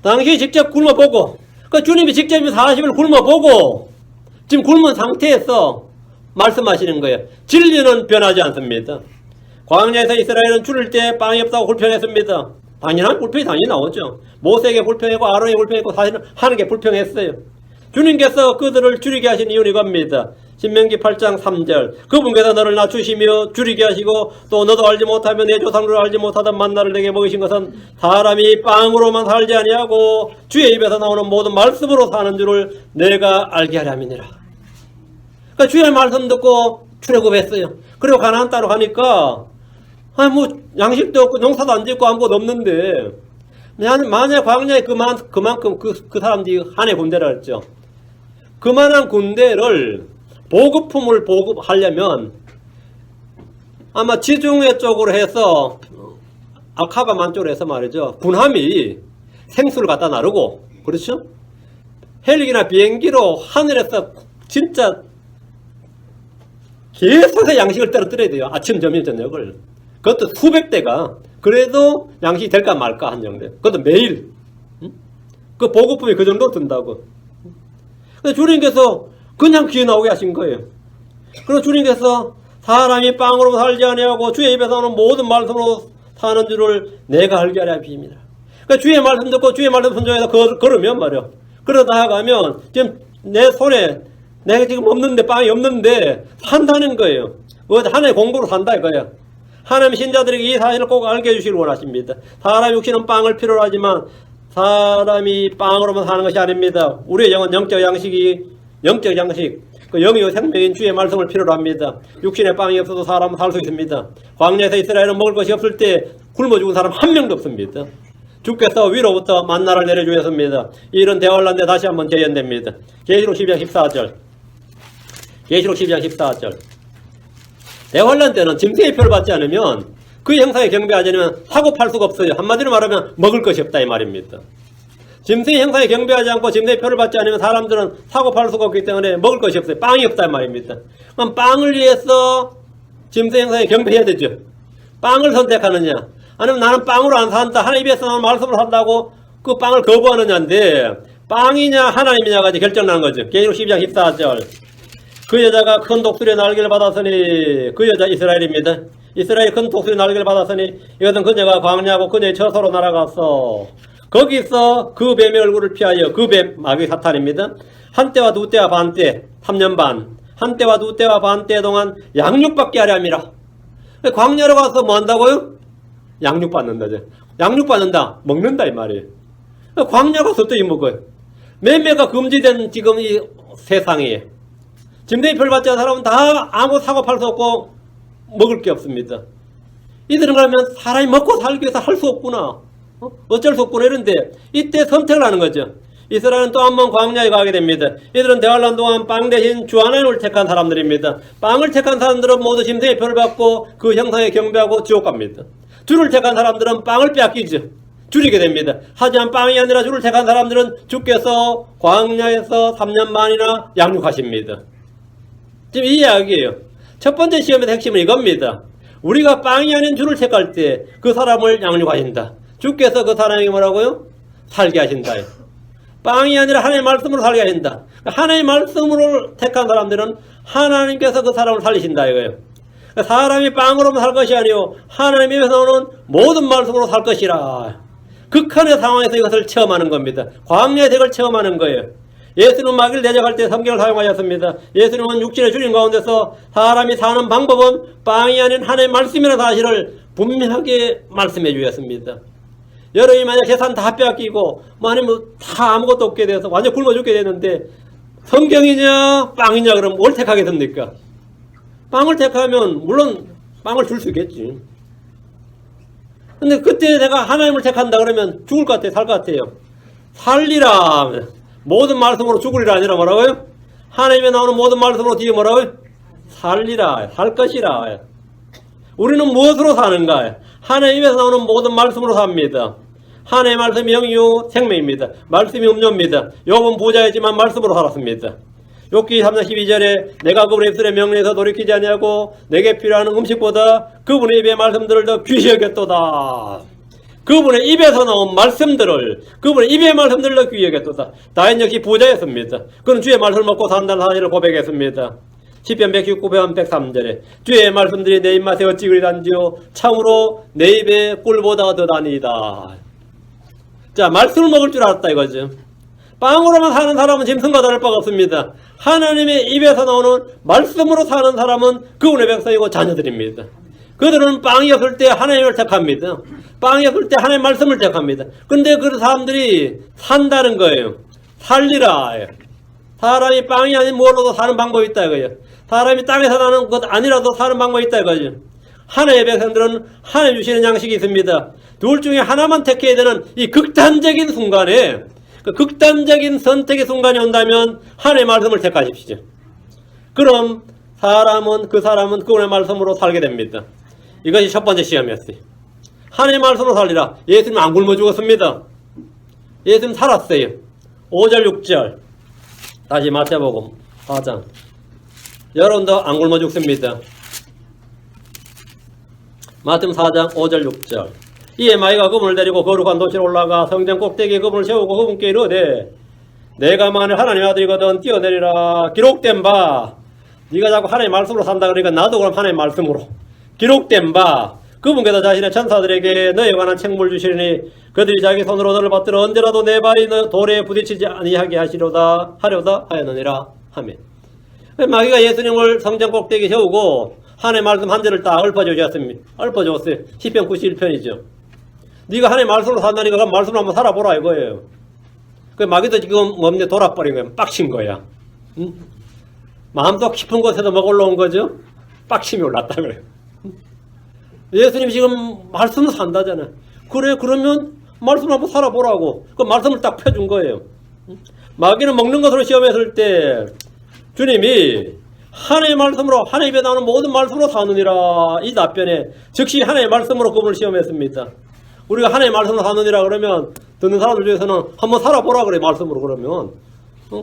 S1: 당신이 직접 굶어보고 그러니까 주님이 직접 40일 굶어보고 지금 굶은 상태에서 말씀하시는 거예요. 진리는 변하지 않습니다. 광야에서 이스라엘은 줄일 때 빵이 없다고 불평했습니다. 당연한 불평이 당연히 나오죠. 모세에게 불평했고 아론에게 불평했고 사실은 하나님께 불평했어요. 주님께서 그들을 줄이게 하신 이유는 이겁니다. 신명기 8장 3절 그분께서 너를 낮추시며 줄이게 하시고 또 너도 알지 못하며 내 조상들을 알지 못하던 만나를 내게 먹이신 것은 사람이 빵으로만 살지 아니하고 주의 입에서 나오는 모든 말씀으로 사는 줄을 내가 알게 하려 함이니라. 그러니까 주의 말씀 듣고 출애굽했어요. 그리고 가나안 땅으로 가니까 양식도 없고 농사도 안 짓고 아무것도 없는데 만약 광야에 그만큼 그 사람들이 한 해 군대라 했죠. 그만한 군대를 보급품을 보급하려면 아마 지중해 쪽으로 해서 아카바만 쪽으로 해서 말이죠. 군함이 생수를 갖다 나르고 그렇죠? 헬기나 비행기로 하늘에서 진짜 계속해서 양식을 떨어뜨려야 돼요. 아침, 점심, 저녁을. 그것도 수백 대가. 그래도 양식이 될까 말까 한 정도. 그것도 매일. 그 보급품이 그 정도 든다고. 근데 주님께서 그냥 귀에 나오게 하신 거예요. 그리고 주님께서 사람이 빵으로 살지 아니하고 주의 입에서 나오는 모든 말씀으로 사는 줄을 내가 알게 하려 함이니라. 그러니까 주의 말씀 듣고 주의 말씀 순종해서 걸으면 말이야. 그러다 나가면 지금 내 손에 내가 지금 없는데 빵이 없는데 산다는 거예요. 하나의 공부로 산다 이거야. 하나님 신자들에게 이 사실을 꼭 알게 해주시길 원하십니다. 사람 육신은 빵을 필요로 하지만 사람이 빵으로만 사는 것이 아닙니다. 우리의 영은 영적 양식, 그 영이요 생명인 주의 말씀을 필요로 합니다. 육신에 빵이 없어도 사람은 살 수 있습니다. 광야에서 이스라엘은 먹을 것이 없을 때 굶어 죽은 사람 한 명도 없습니다. 주께서 위로부터 만나를 내려주셨습니다. 이 일은 대환란 때 다시 한번 재현됩니다. 계시록 12장 14절. 계시록 12장 14절. 대환란 때는 짐승의 표를 받지 않으면 그 형상에 경배하지 않으면 사고 팔 수가 없어요. 한마디로 말하면 먹을 것이 없다 이 말입니다. 짐승의 형상에 경배하지 않고 짐승의 표를 받지 않으면 사람들은 사고 팔 수가 없기 때문에 먹을 것이 없어요. 빵이 없다 이 말입니다. 그럼 빵을 위해서 짐승의 형상에 경배해야 되죠. 빵을 선택하느냐 아니면 나는 빵으로 안 산다. 하나님 입에서 나오는 말씀으로 산다고 그 빵을 거부하느냐인데 빵이냐 하나님이냐가 이제 결정나는 거죠. 계시록 12장 14절. 그 여자가 큰 독수리의 날개를 받았으니 그 여자 이스라엘입니다. 이스라엘이 큰 독수리의 날개를 받았으니 이것은 그녀가 광야하고 그녀의 처소로 날아갔어. 거기서 그 뱀의 얼굴을 피하여 그 뱀 마귀 사탄입니다. 한때와 두때와 반때 3년 반 한때와 두때와 반때 동안 양육받게 하려 함이라. 광야로 가서 뭐 한다고요? 양육받는다죠. 양육받는다. 먹는다 이 말이에요. 광야 가서 어떻게 먹어요? 매매가 금지된 지금 이 세상에 짐승의 표를 받지 않은 사람은 다 아무 사고 팔 수 없고 먹을 게 없습니다. 이들은 그러면 사람이 먹고 살기 위해서 할 수 없구나. 어쩔 수 없구나 이런데 이때 선택을 하는 거죠. 이스라엘은 또 한 번 광야에 가게 됩니다. 이들은 대환란 동안 빵 대신 주 하나님을 택한 사람들입니다. 빵을 택한 사람들은 모두 짐승의 표를 받고 그 형상에 경배하고 지옥 갑니다. 주를 택한 사람들은 빵을 빼앗기죠. 줄이게 됩니다. 하지만 빵이 아니라 주를 택한 사람들은 주께서 광야에서 3년 만이나 양육하십니다. 지금 이 이야기예요. 첫 번째 시험의 핵심은 이겁니다. 우리가 빵이 아닌 주를 택할 때 그 사람을 양육하신다. 주께서 그 사람에게 뭐라고요? 살게 하신다. 빵이 아니라 하나님의 말씀으로 살게 하신다. 하나님의 말씀으로 택한 사람들은 하나님께서 그 사람을 살리신다 이거예요. 사람이 빵으로만 살 것이 아니요 하나님에서 나오는 모든 말씀으로 살 것이라. 극한의 상황에서 이것을 체험하는 겁니다. 광야의 덱을 체험하는 거예요. 예수님은 마귀를 대적할 때 성경을 사용하셨습니다. 예수님은 육신의 주님 가운데서 사람이 사는 방법은 빵이 아닌 하나님의 말씀이라는 사실을 분명하게 말씀해 주셨습니다. 여러분이 만약 재산 다 빼앗기고 아니면 다 아무것도 없게 돼서 완전 굶어 죽게 되는데 성경이냐 빵이냐 그러면 뭘 택하겠습니까? 빵을 택하면 물론 빵을 줄 수 있겠지. 근데 그때 내가 하나님을 택한다 그러면 죽을 것 같아요? 살 것 같아요? 살리라. 모든 말씀으로 죽으리라 아니라 뭐라고요? 하나님에 나오는 모든 말씀으로 뒤에 뭐라고요? 살리라. 살 것이라. 우리는 무엇으로 사는가? 하나님에서 나오는 모든 말씀으로 삽니다. 하나님의 말씀이 영이요 생명입니다. 말씀이 음료입니다. 욥은 부자였지만 말씀으로 살았습니다. 욥기 3장 12절에 내가 그분의 입술의 명령에서 돌이키지 아니하고 내게 필요한 음식보다 그분의 입의 말씀들을 더 귀히 여겼도다. 그분의 입에서 나온 말씀들을, 그분의 입의 말씀들을 더 귀히 여겼도다. 다윗 역시 부자였습니다. 그는 주의 말씀을 먹고 산다는 사실을 고백했습니다. 시편 119편 103절에 주의 말씀들이 내 입맛에 어찌 그리 단지요 참으로 내 입에 꿀보다 더 다니다. 자, 말씀을 먹을 줄 알았다 이거죠. 빵으로만 사는 사람은 짐승과 다를 바가 없습니다. 하나님의 입에서 나오는 말씀으로 사는 사람은 그분의 백성이고 자녀들입니다. 그들은 빵이 없을 때 하나님을 택합니다. 빵이 없을 때 하나님의 말씀을 택합니다. 근데 그 사람들이 산다는 거예요. 살리라. 사람이 빵이 아닌 무엇으로도 사는 방법이 있다 이거예요. 사람이 땅에서 나는 것 아니라도 사는 방법이 있다 이거죠. 하나님의 백성들은 하나님 주시는 양식이 있습니다. 둘 중에 하나만 택해야 되는 이 극단적인 순간에, 그 극단적인 선택의 순간이 온다면 하나님의 말씀을 택하십시오. 그럼 그 사람은 그분의 말씀으로 살게 됩니다. 이것이 첫 번째 시험이었어요. 하나님의 말씀으로 살리라. 예수님 안 굶어 죽었습니다. 예수님 살았어요. 5절 6절 다시 마태복음 4장. 여러분도 안 굶어 죽습니다. 마태복음 4장 5절 6절. 이에 마귀가 그분을 데리고 거룩한 도시로 올라가 성전 꼭대기에 그분을 세우고 그분께 이르되 내가 만일 하나님의 아들이거든 뛰어내리라. 기록된 바. 네가 자꾸 하나님의 말씀으로 산다 그러니까 나도 그럼 하나님의 말씀으로. 기록된 바. 그분께서 자신의 천사들에게 너에 관한 책무를 주시리니 그들이 자기 손으로 너를 받들어 언제라도 내 발이 돌에 부딪히지 아니하게 하려다 하였느니라. 아멘. 마귀가 예수님을 성전 꼭대기에 세우고 하나님의 말씀 한 절을 딱 읊어주었어요. 시편 91편이죠. 네가 하나님의 말씀으로 산다니까 그 말씀을 한번 살아보라 이거예요. 그 마귀도 지금 뭡니까 돌아버린 거야. 빡친 거야. 응? 마음속 깊은 곳에서 막 올라온 거죠. 빡침이 올랐다 그래요. 예수님 지금 말씀을 산다잖아요. 그래 그러면 말씀을 한번 살아보라고. 그 말씀을 딱 펴준 거예요. 마귀는 먹는 것으로 시험했을 때 주님이 하나님의 말씀으로 하나님 입에 나오는 모든 말씀으로 사느니라 이 답변에 즉시 하나님의 말씀으로 그분을 시험했습니다. 우리가 하나님의 말씀으로 사느니라 그러면 듣는 사람들 중에서는 한번 살아보라 그래 말씀으로 그러면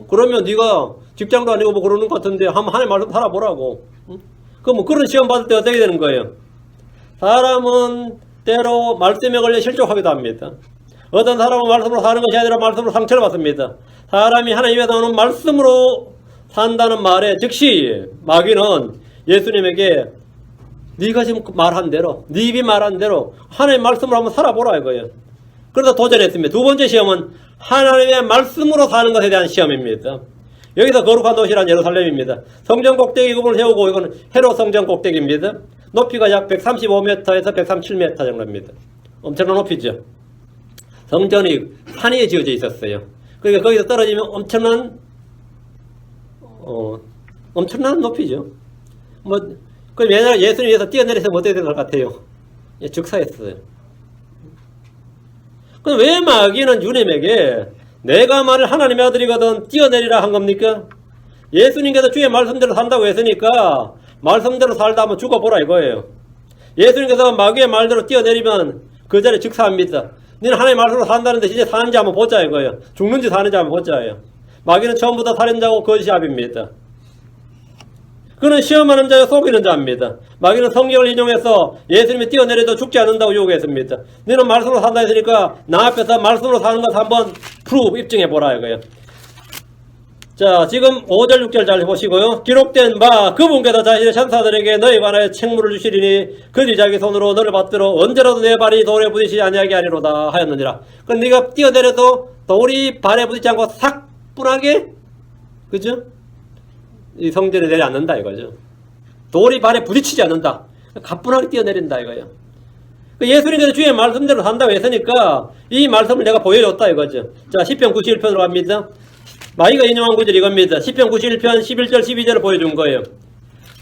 S1: 그러면 네가 직장도 아니고 뭐 그러는 것 같은데 한번 하나님의 말씀 살아보라고. 그럼 그런 시험 받을 때 어떻게 되는 거예요? 사람은 때로 말씀에 걸려 실족하기도 합니다. 어떤 사람은 말씀으로 사는 것이 아니라 말씀으로 상처를 받습니다. 사람이 하나님에 나오는 말씀으로 산다는 말에 즉시 마귀는 예수님에게 네가 지금 말한 대로 네 입이 말한 대로 하나님의 말씀으로 한번 살아보라 이거예요. 그래서 도전했습니다. 두 번째 시험은 하나님의 말씀으로 사는 것에 대한 시험입니다. 여기서 거룩한 도시란 예루살렘입니다. 성전 꼭대기 그분을 세우고 이건 헤롯 성전 꼭대기입니다. 높이가 약 135m에서 137m 정도입니다. 엄청난 높이죠. 성전이 산 위에 지어져 있었어요. 그러니까 거기서 떨어지면 엄청난 높이죠. 그럼 옛날에 예수님께서 뛰어내려서 어떻게 될 것 같아요? 즉사했어요. 그럼 왜 마귀는 주님에게 내가 만일 하나님의 아들이거든 뛰어내리라 한 겁니까? 예수님께서 주의 말씀대로 산다고 했으니까 말씀대로 살다 한번 죽어보라 이거예요. 예수님께서 마귀의 말대로 뛰어내리면 그 자리에 즉사합니다. 너는 하나님의 말씀으로 산다는데 진짜 사는지 한번 보자 이거예요. 죽는지 사는지 한번 보자예요. 마귀는 처음부터 살인자고 거짓압입니다. 그는 시험하는 자여 속이는 자입니다. 마귀는 성경을 인용해서 예수님이 뛰어내려도 죽지 않는다고 요구했습니다. 너는 말씀으로 산다 했으니까 나 앞에서 말씀으로 사는 것 한번 입증해보라 이거예요. 자, 지금 5절 6절 잘 보시고요. 기록된 바 그분께서 자신의 천사들에게 너에 관하여 책무를 주시리니 그들이 자기 손으로 너를 받들어 언제라도 내 발이 돌에 부딪히지 아니하게 하리로다 하였느니라. 그럼 네가 뛰어내려도 돌이 발에 부딪지 않고 사뿐하게 그죠? 이 성전에 내려앉는다 이거죠. 돌이 발에 부딪히지 않는다. 가뿐하게 뛰어내린다 이거예요. 예수님께서 주의 말씀대로 산다고 했으니까 이 말씀을 내가 보여줬다 이거죠. 자, 시편 91편으로 갑니다. 마귀가 인용한 구절이 이겁니다. 시편 91편 11절 12절을 보여준 거예요.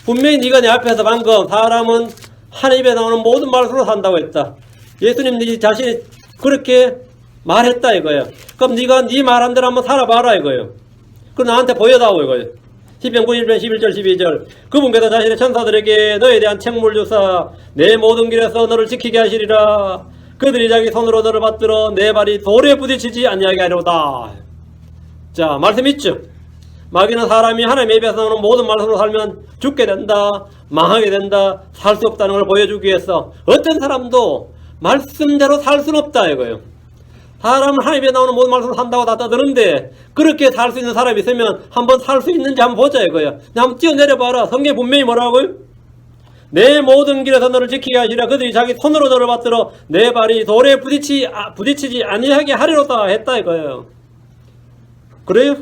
S1: 분명히 네가 내 앞에서 방금 사람은 하나님 입에 나오는 모든 말씀으로 산다고 했다. 예수님 네 자신이 그렇게 말했다 이거예요. 그럼 네가 네 말한 대로 한번 살아봐라 이거예요. 그럼 나한테 보여다오 이거예요. 시편 91편 11절 12절 그분께서 자신의 천사들에게 너에 대한 책무를 주사 내 모든 길에서 너를 지키게 하시리라. 그들이 자기 손으로 너를 받들어 내 발이 돌에 부딪히지 아니하게 하려다. 자, 말씀 있죠. 마귀는 사람이 하나님의 입에서 나오는 모든 말씀으로 살면 죽게 된다, 망하게 된다, 살 수 없다는 걸 보여주기 위해서 어떤 사람도 말씀대로 살 수는 없다 이거예요. 사람은 하나님에 나오는 모든 말씀을 산다고 다 떠드는데 그렇게 살 수 있는 사람이 있으면 한번 살 수 있는지 한번 보자 이거야. 한번 뛰어내려봐라. 성경에 분명히 뭐라고요? 내 모든 길에서 너를 지키게 하시라. 그들이 자기 손으로 너를 받들어 내 발이 돌에 부딪히지 아니하게 하리로다 했다 이거예요. 그래요?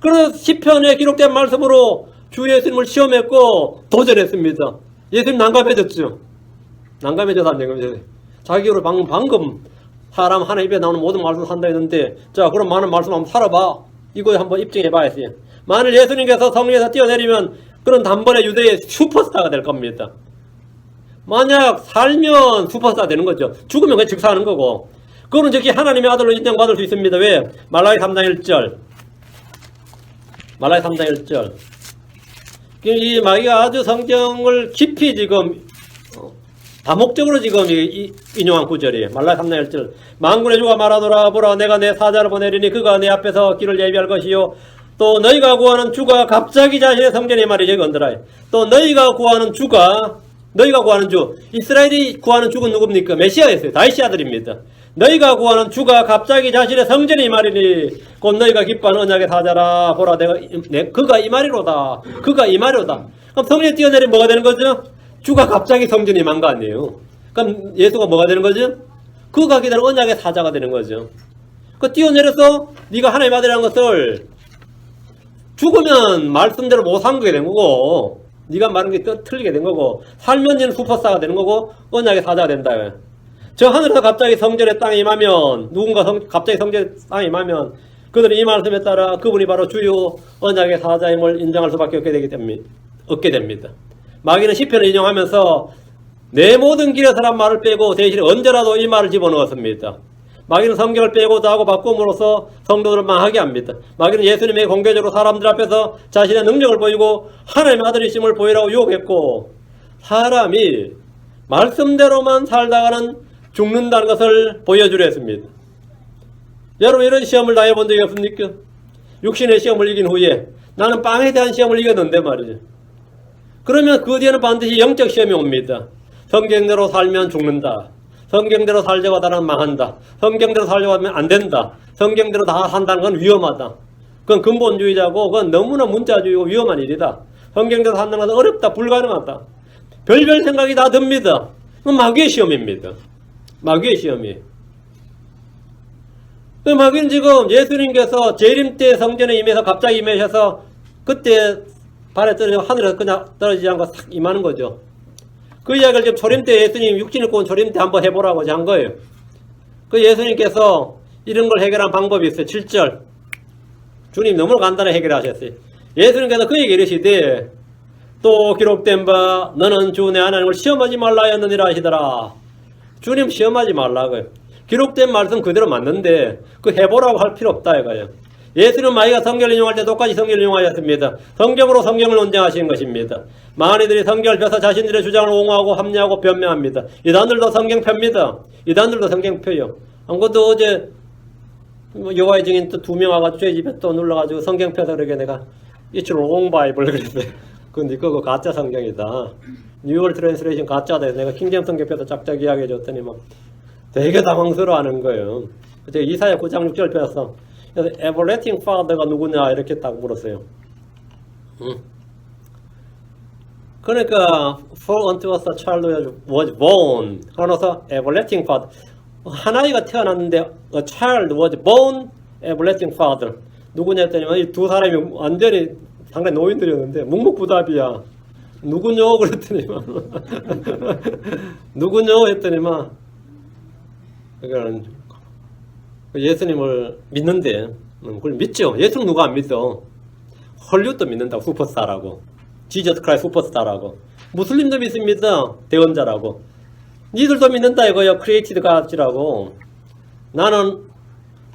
S1: 그래서 시편에 기록된 말씀으로 주 예수님을 시험했고 도전했습니다. 예수님 난감해졌죠. 난감해져서 안 된 겁니다. 자기로 방금 사람 하나 입에 나오는 모든 말씀 산다 했는데 자 그럼 많은 말씀 한번 살아봐. 이거 한번 입증해 봐야지. 만일 예수님께서 성령에서 뛰어내리면 그런 단번에 유대의 슈퍼스타가 될 겁니다. 만약 살면 슈퍼스타 되는 거죠. 죽으면 그냥 즉사하는 거고. 그거는 즉시 하나님의 아들로 인정받을 수 있습니다. 왜? 말라기 3장 1절. 말라기 3장 1절. 이 마귀가 아주 성경을 깊이 지금 다목적으로 지금 인용한 구절이에요. 말라기 3장 1절. 만군의 주가 말하노라. 보라 내가 내 사자를 보내리니 그가 내 앞에서 길을 예비할 것이요 또 너희가 구하는 주가 갑자기 자신의 성전에 말이죠. 건드라. 또 너희가 구하는 주 이스라엘이 구하는 주는 누굽니까? 메시아였어요. 다윗의 아들입니다. 너희가 구하는 주가 갑자기 자신의 성전에 말이니 곧 너희가 기뻐하는 언약의 사자라. 보라 그가 이 말이로다. 그가 이 말이로다. 그럼 성전에 뛰어내리면 뭐가 되는 거죠? 주가 갑자기 성전에 임한 거 아니에요. 그럼 예수가 뭐가 되는 거죠? 그가 기다린 언약의 사자가 되는 거죠. 그 뛰어내려서 네가 하나님의 아들이라는 것을 죽으면 말씀대로 못 산 게 된 거고 네가 말한 게 틀리게 된 거고 살면 너는 슈퍼스타가 되는 거고 언약의 사자가 된다. 저 하늘에서 갑자기 성전의 땅에 임하면 갑자기 성전의 땅에 임하면 그들은 이 말씀에 따라 그분이 바로 주요 언약의 사자임을 인정할 수밖에 없게 됩니다. 마귀는 시편을 인용하면서 내 모든 길에서란 말을 빼고 대신에 언제라도 이 말을 집어넣었습니다. 마귀는 성경을 빼고자 하고 바꿈으로써 성도들을 망하게 합니다. 마귀는 예수님의 공개적으로 사람들 앞에서 자신의 능력을 보이고 하나님의 아들이심을 보이라고 유혹했고 사람이 말씀대로만 살다가는 죽는다는 것을 보여주려 했습니다. 여러분 이런 시험을 당해본 적이 없습니까? 육신의 시험을 이긴 후에 나는 빵에 대한 시험을 이겼는데 말이죠. 그러면 그 뒤에는 반드시 영적 시험이 옵니다. 성경대로 살면 죽는다. 성경대로 살려고 하다는 망한다. 성경대로 살려고 하면 안 된다. 성경대로 다 산다는 건 위험하다. 그건 근본주의자고 그건 너무나 문자주의고 위험한 일이다. 성경대로 산다는 것은 어렵다. 불가능하다. 별별 생각이 다 듭니다. 그건 마귀의 시험입니다. 마귀의 시험이에요. 그 마귀는 지금 예수님께서 재림 때 성전에 임해서 갑자기 임하셔서 그때 발에 떨어지고 하늘에서 그냥 떨어지지 않고 싹 임하는 거죠. 그 이야기를 지금 초림 때 예수님 육신을 입고 온 초림 때 한번 해보라고 한 거예요. 그 예수님께서 이런 걸 해결한 방법이 있어요. 7절. 주님 너무 간단하게 해결하셨어요. 예수님께서 그에게 이르시되 또 기록된 바 너는 주 내 하나님을 시험하지 말라 하였느니라 하시더라. 주님 시험하지 말라고요. 기록된 말씀 그대로 맞는데 그 해보라고 할 필요 없다 이거예요. 예수는 마귀가 성경을 인용할 때 똑같이 성경을 인용하였습니다. 성경으로 성경을 논쟁하시는 것입니다. 많은 이들이 성경을 펴서 자신들의 주장을 옹호하고 합리하고 변명합니다. 이단들도 성경 펴입니다. 이단들도 성경 펴요. 아무것도 어제 여호와의 증인 또 2명 와가지고 저희 집에 또 눌러가지고 성경 펴서 그러게 내가 It's wrong Bible 그랬어요. 근데 그거 가짜 성경이다. 뉴월 트랜스레이션 가짜다. 내가 킹제임 성경 펴서 짝짝 이야기해 줬더니 막 되게 당황스러워하는 거예요. 제가 이사야 9장 6절 펴서 그래서 everlasting father가 누구냐 이렇게 딱 물었어요. 그러니까 for unto us a child was born 그러면서 everlasting father 한 아이가 태어났는데 a child was born everlasting father 누구냐 했더니 이 두 사람이 완전히 상당히 노인들이었는데 묵묵부답이야. 누구뇨 그랬더니만 누구뇨 했더니만 그러니까 예수님을 믿는데 그걸 믿죠. 예수는 누가 안 믿어? 헐리우드도 믿는다고, 슈퍼스타라고. 지저스 크라이스트 슈퍼스타라고. 무슬림도 믿습니다. 대원자라고. 니들도 믿는다 이거요. 크리에이티드 갓이라고. 나는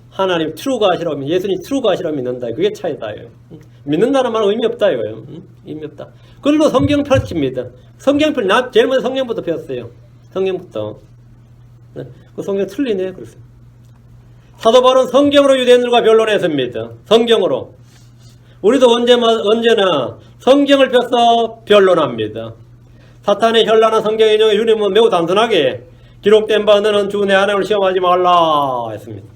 S1: 하나님 트루 갓이라고, 예수님 트루 갓이라고 믿는다. 그게 차이다. 믿는다는 말은 의미 없다 이거예요. 의미 없다. 그걸로 성경 펼칩니다. 성경 나 제일 먼저 성경부터 배웠어요. 성경부터. 네. 그 성경 틀리네. 그래서 사도 바울은 성경으로 유대인들과 변론했습니다. 성경으로. 우리도 언제나 성경을 펴서 변론합니다. 사탄의 현란한 성경 인용에 주님은 매우 단순하게 기록된 바 너는 주 내 하나님을 시험하지 말라 했습니다.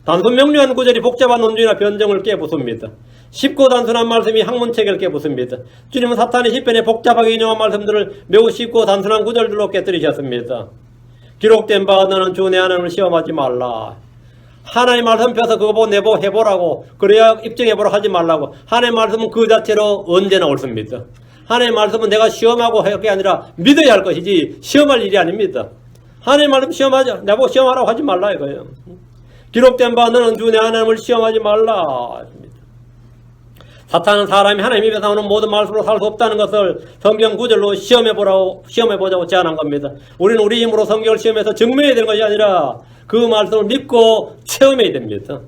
S1: 단순 명료한 구절이 복잡한 논증이나 변정을 깨부숩니다. 쉽고 단순한 말씀이 학문체계를 깨부숩니다. 주님은 사탄의 시편에 복잡하게 인용한 말씀들을 매우 쉽고 단순한 구절들로 깨뜨리셨습니다. 기록된 바 너는 주 내 하나님을 시험하지 말라. 하나님 말씀 펴서 그거 보고 내보고 해보라고, 그래야 입증해보라고 하지 말라고. 하나님 말씀은 그 자체로 언제나 옳습니다. 하나님 말씀은 내가 시험하고 할 게 아니라 믿어야 할 것이지 시험할 일이 아닙니다. 하나님 말씀 시험하자, 내보고 시험하라고 하지 말라 이거예요. 기록된 바 너는 주 내 하나님을 시험하지 말라. 사탄은 사람이 하나님 입에서 나오는 모든 말씀으로 살 수 없다는 것을 성경 구절로 시험해보자고 제안한 겁니다. 우리는 우리 힘으로 성경을 시험해서 증명해야 되는 것이 아니라 그 말씀을 믿고 체험해야 됩니다.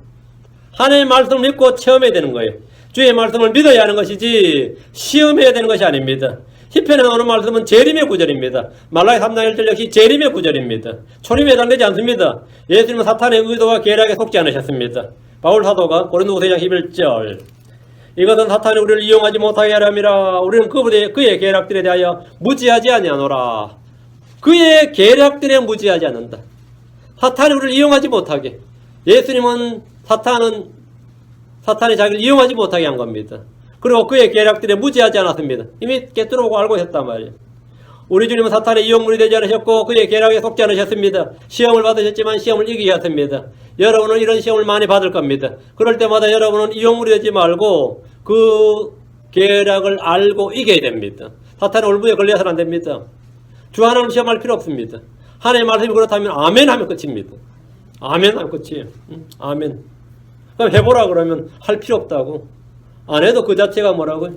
S1: 하나님의 말씀을 믿고 체험해야 되는 거예요. 주의 말씀을 믿어야 하는 것이지 시험해야 되는 것이 아닙니다. 시편에 나오는 말씀은 재림의 구절입니다. 말라기 3장 1절 역시 재림의 구절입니다. 초림에 해당되지 않습니다. 예수님은 사탄의 의도와 계략에 속지 않으셨습니다. 바울 사도가 고린도후서 4장 11절 이것은 사탄이 우리를 이용하지 못하게 하려 함이라. 우리는 그의 계략들에 대하여 무지하지 아니하노라. 그의 계략들에 무지하지 않는다. 사탄이 우리를 이용하지 못하게. 예수님은 사탄이 자기를 이용하지 못하게 한 겁니다. 그리고 그의 계략들에 무지하지 않았습니다. 이미 깨뜨려보고 알고 있었단 말이에요. 우리 주님은 사탄의 이용물이 되지 않으셨고 그의 계략에 속지 않으셨습니다. 시험을 받으셨지만 시험을 이기셨습니다. 여러분은 이런 시험을 많이 받을 겁니다. 그럴 때마다 여러분은 이용물이 되지 말고 그 계략을 알고 이겨야 됩니다. 사탄의 올무에 걸려서는 안 됩니다. 주 하나님 시험할 필요 없습니다. 하나님의 말씀이 그렇다면 아멘 하면 끝입니다. 아멘 하면 끝이에요. 아멘. 그럼 해보라 그러면 할 필요 없다고. 안 해도 그 자체가 뭐라고요?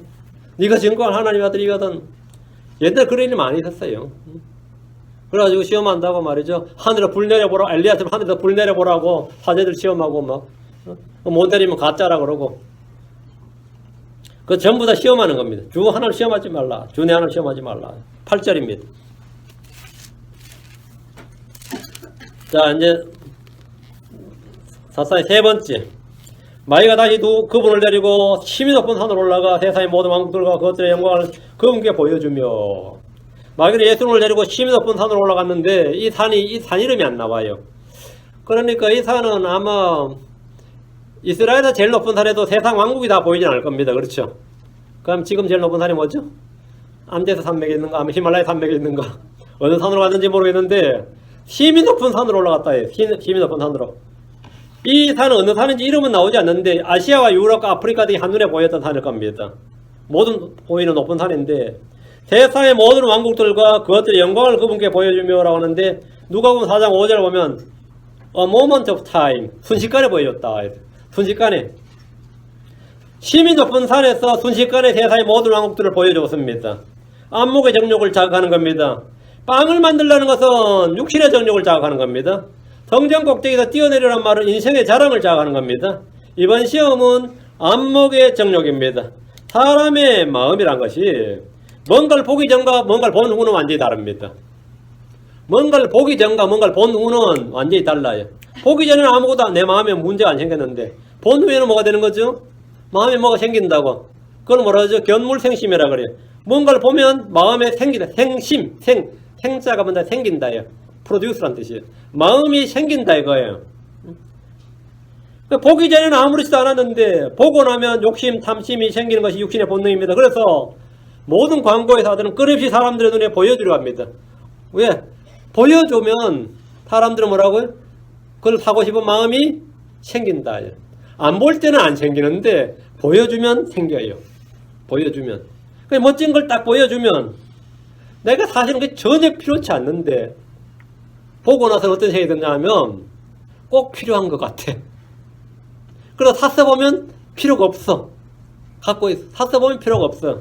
S1: 네가 증거한 하나님 아들이거든. 옛날에 그런 일이 많이 있었어요. 그래가지고 시험한다고 말이죠. 하늘에 불 내려보라. 엘리야처럼 하늘에서 불 내려보라고 사제들 시험하고 막 못 내리면 가짜라 그러고. 그 전부 다 시험하는 겁니다. 주 하나님 시험하지 말라. 주 내 하나님 시험하지 말라. 8절입니다. 자, 이제 사사의 세 번째. 마귀가 다시 그분을 데리고 힘이 높은 산으로 올라가 세상의 모든 왕국들과 그것들의 영광을 그분께 보여주며. 마귀는 예수님을 데리고 힘이 높은 산으로 올라갔는데 이 산 이름이 안 나와요. 그러니까 이 산은 아마 이스라엘에서 제일 높은 산에도 세상 왕국이 다 보이진 않을 겁니다. 그렇죠? 그럼 지금 제일 높은 산이 뭐죠? 안데스 산맥에 있는가? 아니면 히말라야 산맥에 있는가? 어느 산으로 갔는지 모르겠는데 힘이 높은 산으로 올라갔다 해요. 힘이 높은 산으로. 이 산은 어느 산인지 이름은 나오지 않는데 아시아와 유럽과 아프리카 등이 한눈에 보였던 산일 겁니다. 모든 보이는 높은 산인데 세상의 모든 왕국들과 그것들의 영광을 그분께 보여주며 라고 하는데 누가복음 4장 5절 보면 A moment of time 순식간에 보여줬다. 순식간에 힘이 높은 산에서 순식간에 세상의 모든 왕국들을 보여줬습니다. 안목의 정욕을 자극하는 겁니다. 빵을 만들려는 것은 육신의 정욕을 자극하는 겁니다. 성전 꼭대기에서 뛰어내리라는 말은 인생의 자랑을 자극하는 겁니다. 이번 시험은 안목의 정욕입니다. 사람의 마음이란 것이 뭔가를 보기 전과 뭔가를 본 후는 완전히 다릅니다. 뭔가를 보기 전과 뭔가를 본 후는 완전히 달라요. 보기 전에는 아무것도 내 마음에 문제가 안 생겼는데 본 후에는 뭐가 되는 거죠? 마음에 뭐가 생긴다고. 그건 뭐라 하죠? 견물생심이라 그래요. 뭔가를 보면 마음에 생기다. 생자가 뭔가 생긴다요. 프로듀스란 뜻이에요. 마음이 생긴다 이거예요. 보기 전에는 아무렇지도 않았는데 보고 나면 욕심, 탐심이 생기는 것이 육신의 본능입니다. 그래서 모든 광고회사들은 끊임없이 사람들의 눈에 보여주려 합니다. 왜? 보여주면 사람들은 뭐라고요? 그걸 사고 싶은 마음이 생긴다. 안 볼 때는 안 생기는데 보여주면 생겨요. 보여주면. 멋진 걸 딱 보여주면 내가 사실은 그게 전혀 필요치 않는데 보고 나서 어떤 생각이 드냐 하면 꼭 필요한 것 같아. 그래서 샀어 보면 필요가 없어. 갖고 있어. 샀어 보면 필요가 없어.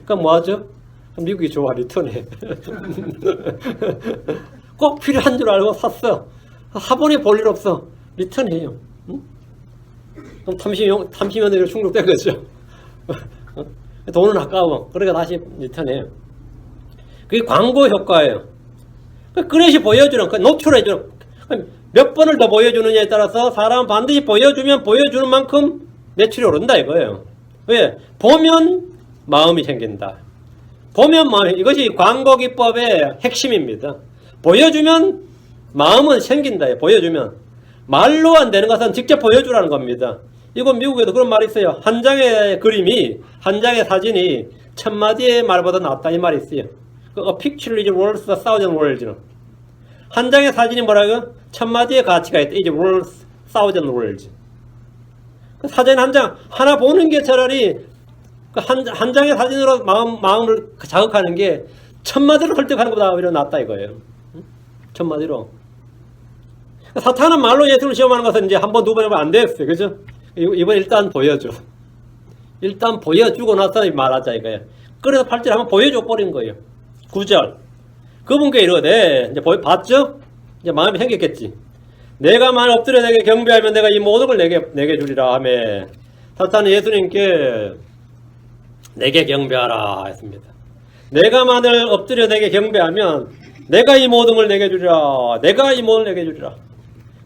S1: 그러니까 뭐 하죠? 미국이 좋아, 리턴해. 꼭 필요한 줄 알고 샀어. 사본에 볼 일 없어. 리턴해요. 응? 그럼 탐심연대로 충족된 거죠. 돈은 아까워. 그러니까 다시 리턴해요. 그게 광고 효과예요. 그릇이 보여주는, 노출해주는, 몇 번을 더 보여주느냐에 따라서 사람은 반드시 보여주면 보여주는 만큼 매출이 오른다 이거예요. 왜? 보면 마음이 생긴다. 보면 마음이, 이것이 광고 기법의 핵심입니다. 보여주면 마음은 생긴다. 보여주면. 말로 안 되는 것은 직접 보여주라는 겁니다. 이건 미국에도 그런 말이 있어요. 한 장의 그림이, 한 장의 사진이 1000마디의 말보다 낫다 이 말이 있어요. A picture is worth a thousand words. 한 장의 사진이 뭐라고? 1000마디의 가치가 있다. Is worth thousand words. 그 사진 한 장, 하나 보는 게 차라리 한 장의 사진으로 마음을 자극하는 게 1000마디로 설득하는 것보다 오히려 낫다 이거예요. 1000마디로. 사탄은 말로 예수를 시험하는 것은 이제 한 번, 두 번 해보면 안 됐어요. 그죠? 이번 일단 보여줘. 일단 보여주고 나서 말하자 이거예요. 그래서 8절 한번 보여줘 버린 거예요. 9절. 그분께 이러되, 이제 봤죠? 이제 마음이 생겼겠지. 내가 만 엎드려 내게 경배하면 내가 이 모든 걸 내게 주리라 하며, 사탄은 예수님께 내게 경배하라 했습니다. 내가 만을 엎드려 내게 경배하면 내가 이 모든 걸 내게 주리라. 내가 이 모든 걸 내게 주리라.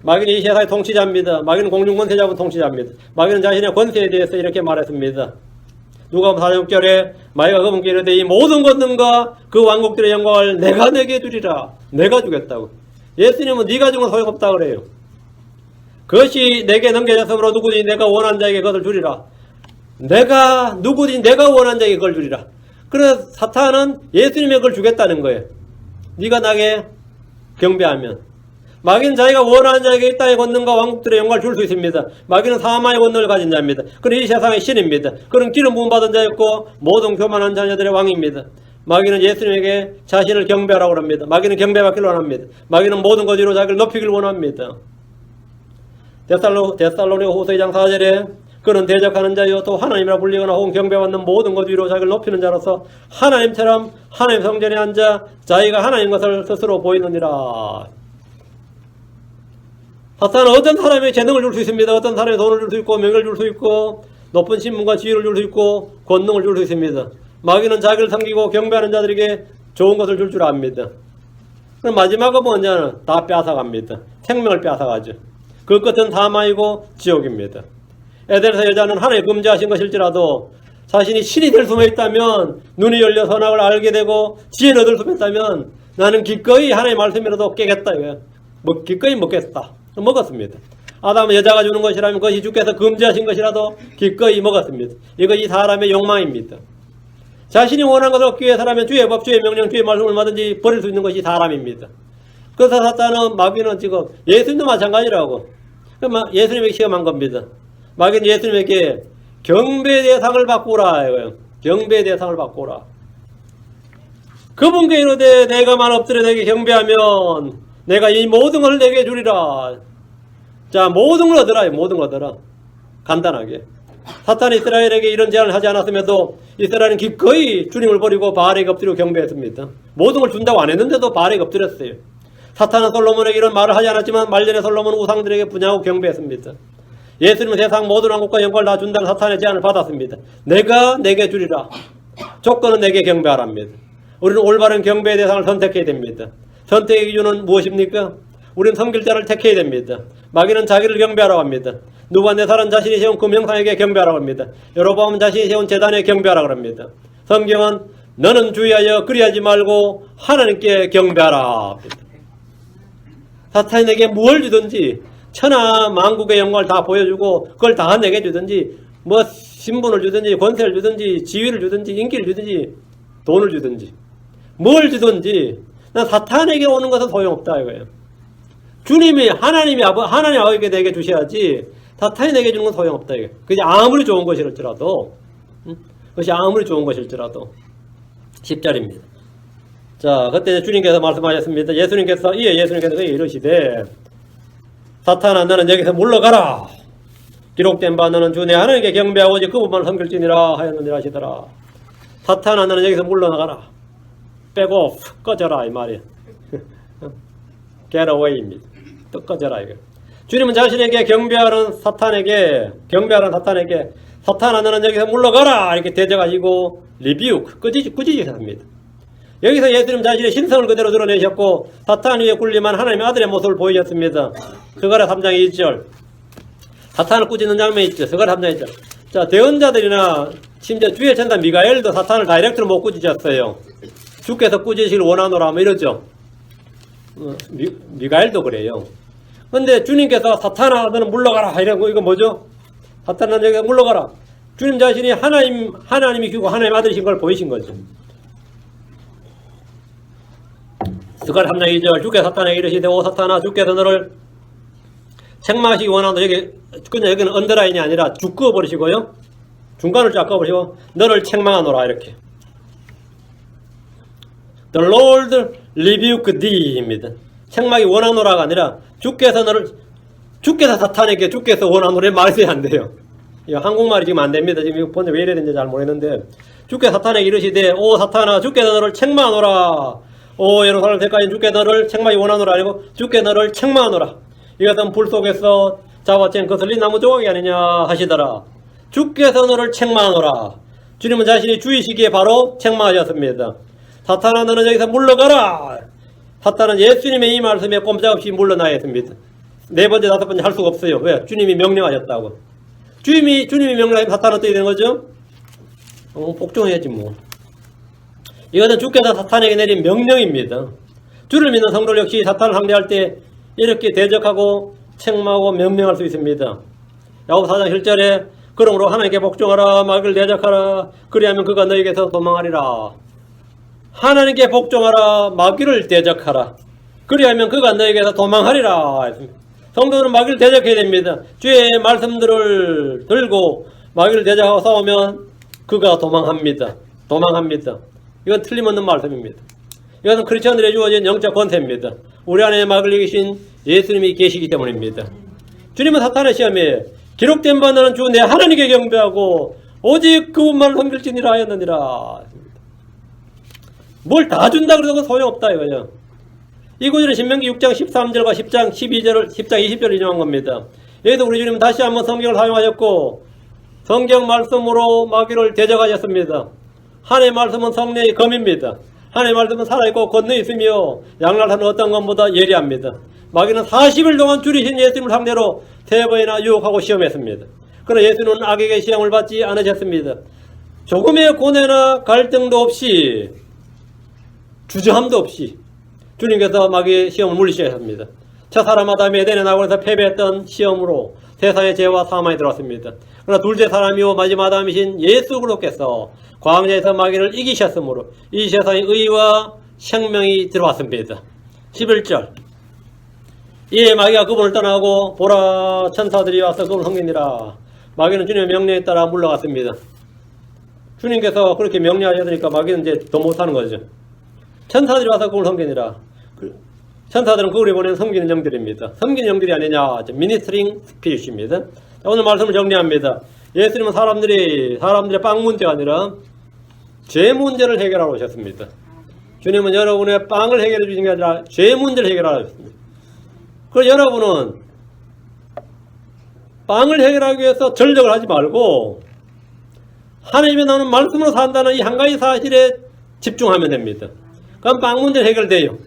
S1: 마귀는 이 세상의 통치자입니다. 마귀는 공중권세자분 통치자입니다. 마귀는 자신의 권세에 대해서 이렇게 말했습니다. 누가복음 4장 6절에 마귀가 그분께 이르되 이 모든 권능과 그 왕국들의 영광을 내가 내게 주리라. 내가 주겠다고. 예수님은 네가 주면 소용없다 그래요. 그것이 내게 넘겨졌으므로 누구든지 내가 원하는 자에게 그것을 주리라. 누구든지 내가 원하는 자에게 그걸 주리라. 그래서 사탄은 예수님의 그걸 주겠다는 거예요. 네가 나게 경배하면. 마귀는 자기가 원하는 자에게 이 땅의 권능과 왕국들의 영광을 줄 수 있습니다. 마귀는 사망의 권능을 가진 자입니다. 그는 이 세상의 신입니다. 그는 기름 부음 받은 자였고 모든 교만한 자녀들의 왕입니다. 마귀는 예수님에게 자신을 경배하라고 합니다. 마귀는 경배받기를 원합니다. 마귀는 모든 것으로 자기를 높이기를 원합니다. 데살로니가 후서 2장 4절에 그는 대적하는 자요 또 하나님이라 불리거나 혹은 경배받는 모든 것 위로 자기를 높이는 자로서 하나님처럼 하나님 성전에 앉아 자기가 하나님 것을 스스로 보이느니라. 사탄은 어떤 사람에게 재능을 줄 수 있습니다. 어떤 사람에게 돈을 줄 수 있고 명예를 줄 수 있고 높은 신분과 지위를 줄 수 있고 권능을 줄 수 있습니다. 마귀는 자기를 섬기고 경배하는 자들에게 좋은 것을 줄 줄 압니다. 그럼 마지막은 뭐냐면 다 뺏어갑니다. 생명을 뺏어가죠. 그 끝은 사망이고 지옥입니다. 에덴에서 여자는 하나님 금지하신 것일지라도 자신이 신이 될 수만 있다면 눈이 열려 선악을 알게 되고 지혜를 얻을 수 있다면 나는 기꺼이 하나님의 말씀이라도 깨겠다. 기꺼이 먹겠다. 먹었습니다. 아담은 여자가 주는 것이라면 그것이 주께서 금지하신 것이라도 기꺼이 먹었습니다. 이것이 사람의 욕망입니다. 자신이 원하는 것을 얻기 위해서라면 주의 법, 주의 명령, 주의 말씀을 얼마든지 버릴 수 있는 것이 사람입니다. 그래서 사탄은 마귀는 지금 예수님도 마찬가지라고. 예수님에게 시험한 겁니다. 마귀는 예수님에게 경배 대상을 바꾸라. 경배 대상을 바꾸라. 그분께 이르되 내가만 엎드려 내게 경배하면 내가 이 모든 걸 내게 주리라. 자, 모든 걸 얻어라. 모든 걸 얻어라. 간단하게. 사탄이 이스라엘에게 이런 제안을 하지 않았음에도 이스라엘은 기꺼이 주님을 버리고 바알에게 엎드려 경배했습니다. 모든 걸 준다고 안 했는데도 바알에게 엎드렸어요. 사탄은 솔로몬에게 이런 말을 하지 않았지만 말년에 솔로몬은 우상들에게 분양하고 경배했습니다. 예수님은 세상 모든 왕국과 영광을 다 준다는 사탄의 제안을 받았습니다. 내가 내게 주리라. 조건은 내게 경배하랍니다. 우리는 올바른 경배의 대상을 선택해야 됩니다. 선택의 기준은 무엇입니까? 우리는 섬길 자를 택해야 됩니다. 마귀는 자기를 경배하라고 합니다. 느부갓네살은 자신이 세운 그 명상에게 경배하라고 합니다. 여로보암은 자신이 세운 제단에 경배하라고 합니다. 성경은 너는 주의하여 그리하지 말고 하나님께 경배하라. 사탄이 내게 무엇을 주든지 천하 만국의 영광을 다 보여주고 그걸 다 내게 주든지 뭐 신분을 주든지 권세를 주든지 지위를 주든지 인기를 주든지 돈을 주든지 뭘 주든지 난 사탄에게 오는 것은 소용없다 이거예요. 주님이 하나님 아버지께 내게 주셔야지 사탄이 내게 주는 건 소용없다 이거예요. 그게 아무리 좋은 것일지라도 그것이 아무리 좋은 것일지라도 10절입니다. 자, 그때 주님께서 말씀하셨습니다. 예수님께서 이르시되 사탄아 너는 여기서 물러가라. 기록된 바 너는 주 내 하나님께 경배하고 오직 그분만 섬길지니라 하였느니라 하시더라. 사탄아 너는 여기서 물러나가라. Back off. 꺼져라 이 말이야. Get away입니다. 또 꺼져라 이거. 주님은 자신에게 경배하는 사탄에게 사탄아 너는 여기서 물러가라 이렇게 대적하시고 리뷰크 꾸짖으셨습니다. 여기서 예수님 자신의 신성을 그대로 드러내셨고 사탄 위에 군림한 하나님의 아들의 모습을 보이셨습니다. 스가랴 3장 1절 사탄을 꾸짖는 장면이 있죠. 스가랴 3장 1절. 자, 대언자들이나 심지어 주의 천사 미가엘도 사탄을 다이렉트로 못 꾸짖었어요. 주께서 꾸짖으시길 원하노라 뭐 이러죠. 미가엘도 그래요. 근데 주님께서 사탄아 너는 물러가라 이러고 이거 뭐죠? 사탄아 여기 물러가라. 주님 자신이 하나님이 주고 하나님 아들이신 걸 보이신 거죠. 스가랴 3장 2절 주께서 사탄에게 이르시되 오 사탄아 주께서 너를 책망하시기 원하노라. 그냥 여기는 언더라인이 아니라 쭉 그어버리시고요. 중간을 쫙 그어버리시고 너를 책망하노라 이렇게. The Lord rebuke thee입니다. 책망이 원하노라가 아니라 주께서 사탄에게 주께서 원하노라 말이 안 돼요. 이거 한국말이 지금 안 됩니다. 지금 이거 본데 왜 이래야 되는지 잘 모르겠는데 주께서 사탄에게 이르시되 오 사탄아 주께서 너를 책망하노라. 오 예루살렘 대가인 주께서 너를 책망이 원하노라 아니고 주께서 너를 책망하노라. 이것은 불 속에서 잡아챈 거슬린 나무 조각이 아니냐 하시더라. 주께서 너를 책망하노라. 주님은 자신이 주이시기에 바로 책망하셨습니다. 사탄아 너는 여기서 물러가라. 사탄은 예수님의 이 말씀에 꼼짝없이 물러나야 했습니다. 네 번째 다섯 번째 할 수가 없어요. 왜? 주님이 명령하셨다고. 주님이 명령하면 사탄은 어떻게 되는 거죠? 복종해야지 뭐. 이것은 주께서 사탄에게 내린 명령입니다. 주를 믿는 성도들 역시 사탄을 상대할 때 이렇게 대적하고 책망하고 명령할 수 있습니다. 야고보 4장 7절에 그러므로 하나님께 복종하라 마귀를 대적하라 그리하면 그가 너에게서 도망하리라. 하나님께 복종하라 마귀를 대적하라 그리하면 그가 너에게서 도망하리라. 성도들은 마귀를 대적해야 됩니다. 주의 말씀들을 들고 마귀를 대적하고 싸우면 그가 도망합니다. 이건 틀림없는 말씀입니다. 이것은 크리스천들에게 주어진 영적 권세입니다. 우리 안에 마귀를 이기신 예수님이 계시기 때문입니다. 주님은 사탄의 시험에 기록된 바 너는 주 내 하나님께 경배하고 오직 그분만을 섬길지니라 하였느니라. 뭘 다 준다 그래도 소용없다 이거죠. 이 구절은 신명기 6장 13절과 10장 20절을 인용한 겁니다. 여기도 우리 주님은 다시 한번 성경을 사용하셨고 성경 말씀으로 마귀를 대적하셨습니다. 하나님의 말씀은 성령의 검입니다. 하나님의 말씀은 살아있고 권능이 있으며 양날하는 어떤 것보다 예리합니다. 마귀는 40일 동안 줄이신 예수님을 상대로 3번이나 유혹하고 시험했습니다. 그러나 예수는 악에게 시험을 받지 않으셨습니다. 조금의 고뇌나 갈등도 없이 주저함도 없이 주님께서 마귀의 시험을 물리시셨습니다. 첫사람 아담이 에덴에 나고에서 패배했던 시험으로 세상의 죄와 사망이 들어왔습니다. 그러나 둘째 사람이요 마지막 아담이신 예수 그리스도께서 광야에서 마귀를 이기셨으므로 이 세상에 의와 생명이 들어왔습니다. 11절 이에 마귀가 그분을 떠나고 보라 천사들이 와서 그분을 섬기니라. 마귀는 주님의 명령에 따라 물러갔습니다. 주님께서 그렇게 명령하셨으니까 마귀는 이제 더 못하는 거죠. 천사들이 와서 그분을 섬기니라. 천사들은 그분이 보낸 섬기는 영들입니다. 섬기는 영들이 아니냐. 미니스트링 스피릿입니다. 오늘 말씀을 정리합니다. 예수님은 사람들의 빵 문제가 아니라 죄 문제를 해결하러 오셨습니다. 주님은 여러분의 빵을 해결해 주신 게 아니라 죄 문제를 해결하러 오셨습니다. 그래서 여러분은 빵을 해결하기 위해서 전력을 하지 말고 하나님의 나오는 말씀으로 산다는 이 한 가지 사실에 집중하면 됩니다. 그럼 빵 문제 해결돼요.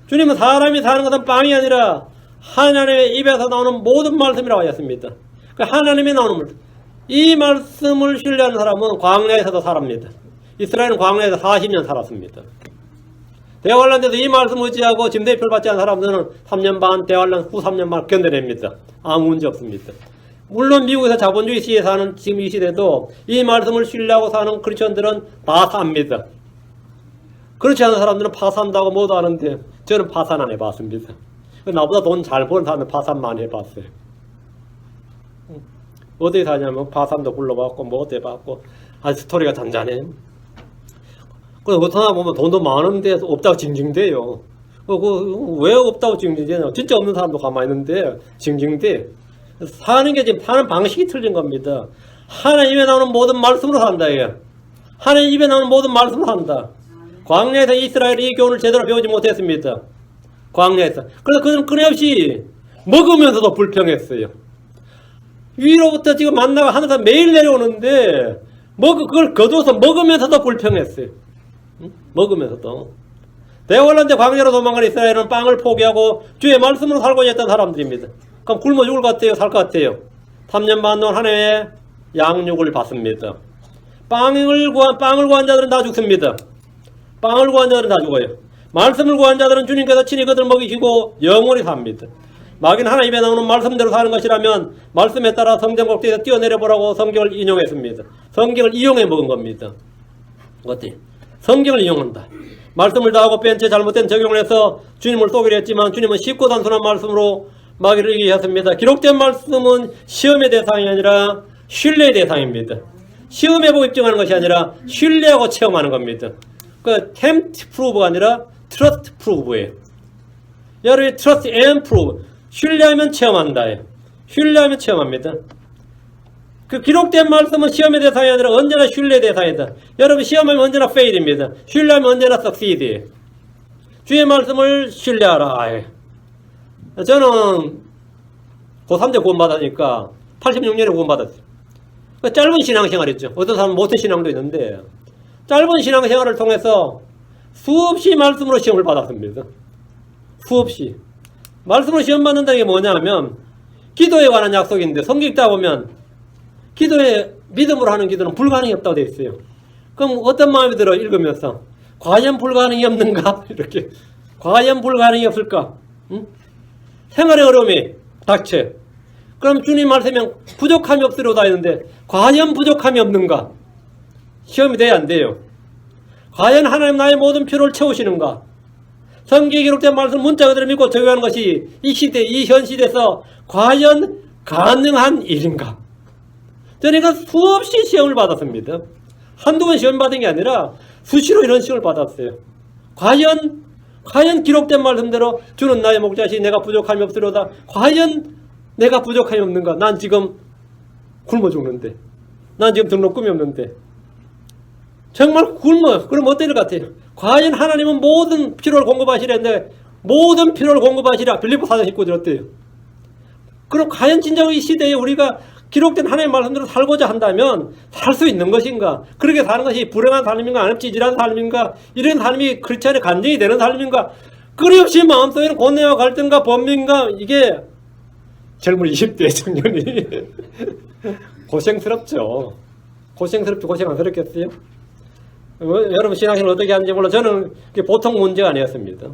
S1: 주님은 사람이 사는 것은 빵이 아니라 하나님의 입에서 나오는 모든 말씀이라고 하셨습니다. 하나님이 나오는 말씀. 이 말씀을 신뢰하는 사람은 광야에서도 살았습니다. 이스라엘은 광야에서 40년 살았습니다. 대환란에서 이 말씀을 의지하고 짐대표를 받지 않은 사람들은 3년 반, 대환란 후 3년 반 견뎌냅니다. 아무 문제 없습니다. 물론 미국에서 자본주의 시대에 사는 지금 이 시대도 이 말씀을 신뢰하고 사는 크리스천들은 다 삽니다. 그렇지 않은 사람들은 파산다고 모두 하는데 저는 파산 안 해봤습니다. 나보다 돈 잘 버는 사람은 파산 많이 해봤어요. 어디 사냐면 파산도 불러봤고 뭐 어때 봤고 아주 스토리가 잔잔해. 그래서 어떤 사람 보면 돈도 많은데 없다고 징징대요. 왜 없다고 징징대냐. 진짜 없는 사람도 가만히 있는데 징징대. 사는 게 지금 사는 방식이 틀린 겁니다. 하나님에 나오는 모든 말씀으로 산다. 이게. 하나님 입에 나오는 모든 말씀으로 산다. 광야에서 이스라엘이 이 교훈을 제대로 배우지 못했습니다. 광야에서. 그래서 그들은 끊임없이 먹으면서도 불평했어요. 위로부터 지금 만나가 하늘에서 매일 내려오는데 그걸 거두어서 먹으면서도 불평했어요. 응? 먹으면서도. 대환란 때 광야로 도망간 이스라엘은 빵을 포기하고 주의 말씀으로 살고자 했던 사람들입니다. 그럼 굶어 죽을 것 같아요? 살 것 같아요? 3년 반 동안 한 해에 양육을 받습니다. 빵을 구한 자들은 다 죽습니다. 빵을 구한 자들은 다 죽어요. 말씀을 구한 자들은 주님께서 친히 그들을 먹이시고 영원히 삽니다. 마귀는 하나님에 나오는 말씀대로 사는 것이라면 말씀에 따라 성경 꼭대기에서 뛰어내려 보라고 성경을 인용했습니다. 성경을 이용해 먹은 겁니다. 어때? 성경을 이용한다. 말씀을 다하고 뺀 채 잘못된 적용을 해서 주님을 속이려 했지만 주님은 쉽고 단순한 말씀으로 마귀를 이기게 하셨습니다. 기록된 말씀은 시험의 대상이 아니라 신뢰의 대상입니다. 시험해보고 입증하는 것이 아니라 신뢰하고 체험하는 겁니다. 그 tempt prove가 아니라 trust prove예요. 여러분이 trust and prove. 신뢰하면 체험한다. 신뢰하면 체험합니다. 그 기록된 말씀은 시험의 대상이 아니라 언제나 신뢰의 대상이다. 여러분 시험하면 언제나 fail입니다. 신뢰하면 언제나 succeed이에요. 주의 말씀을 신뢰하라. 저는 고3 때 구원받으니까 86년에 구원받았어요. 짧은 신앙생활이었죠. 어떤 사람은 모태 신앙도 있는데 짧은 신앙생활을 통해서 수없이 말씀으로 시험을 받았습니다. 수없이. 말씀으로 시험 받는다는 게 뭐냐 하면 기도에 관한 약속인데 성경 읽다 보면 기도에 믿음으로 하는 기도는 불가능이 없다고 되어 있어요. 그럼 어떤 마음이 들어 읽으면서 과연 불가능이 없는가? 이렇게 과연 불가능이 없을까? 응? 생활의 어려움이 닥쳐. 그럼 주님 말씀에 부족함이 없으려다 했는데 과연 부족함이 없는가? 시험이 돼야 안 돼요. 과연 하나님 나의 모든 필요를 채우시는가? 성경에 기록된 말씀 문자 그대로 믿고 적용하는 것이 이 시대, 이 현 시대에서 과연 가능한 일인가? 저희가 수없이 시험을 받았습니다. 한두 번 시험 받은 게 아니라 수시로 이런 시험을 받았어요. 과연 기록된 말씀대로 주는 나의 목자시 내가 부족함이 없으려다. 과연 내가 부족함이 없는가? 난 지금 굶어 죽는데. 난 지금 등록금이 없는데. 정말 굶어. 그럼 어떨 것 같아요? 과연 하나님은 모든 필요를 공급하시려는데 모든 필요를 공급하시라. 빌립보 4장 19절 어때요? 그럼 과연 진짜 이 시대에 우리가 기록된 하나님의 말씀대로 살고자 한다면 살 수 있는 것인가? 그렇게 사는 것이 불행한 삶인가? 아니면 찌질한 삶인가? 이런 삶이 크리스천의 간증이 되는 삶인가? 끊임없이 마음속에는 고뇌와 갈등과 번민과 이게 젊은 20대 청년이 고생스럽죠. 고생스럽죠. 고생 안 스럽겠어요? 여러분 신앙생활 어떻게 하는지 몰라. 저는 보통 문제가 아니었습니다.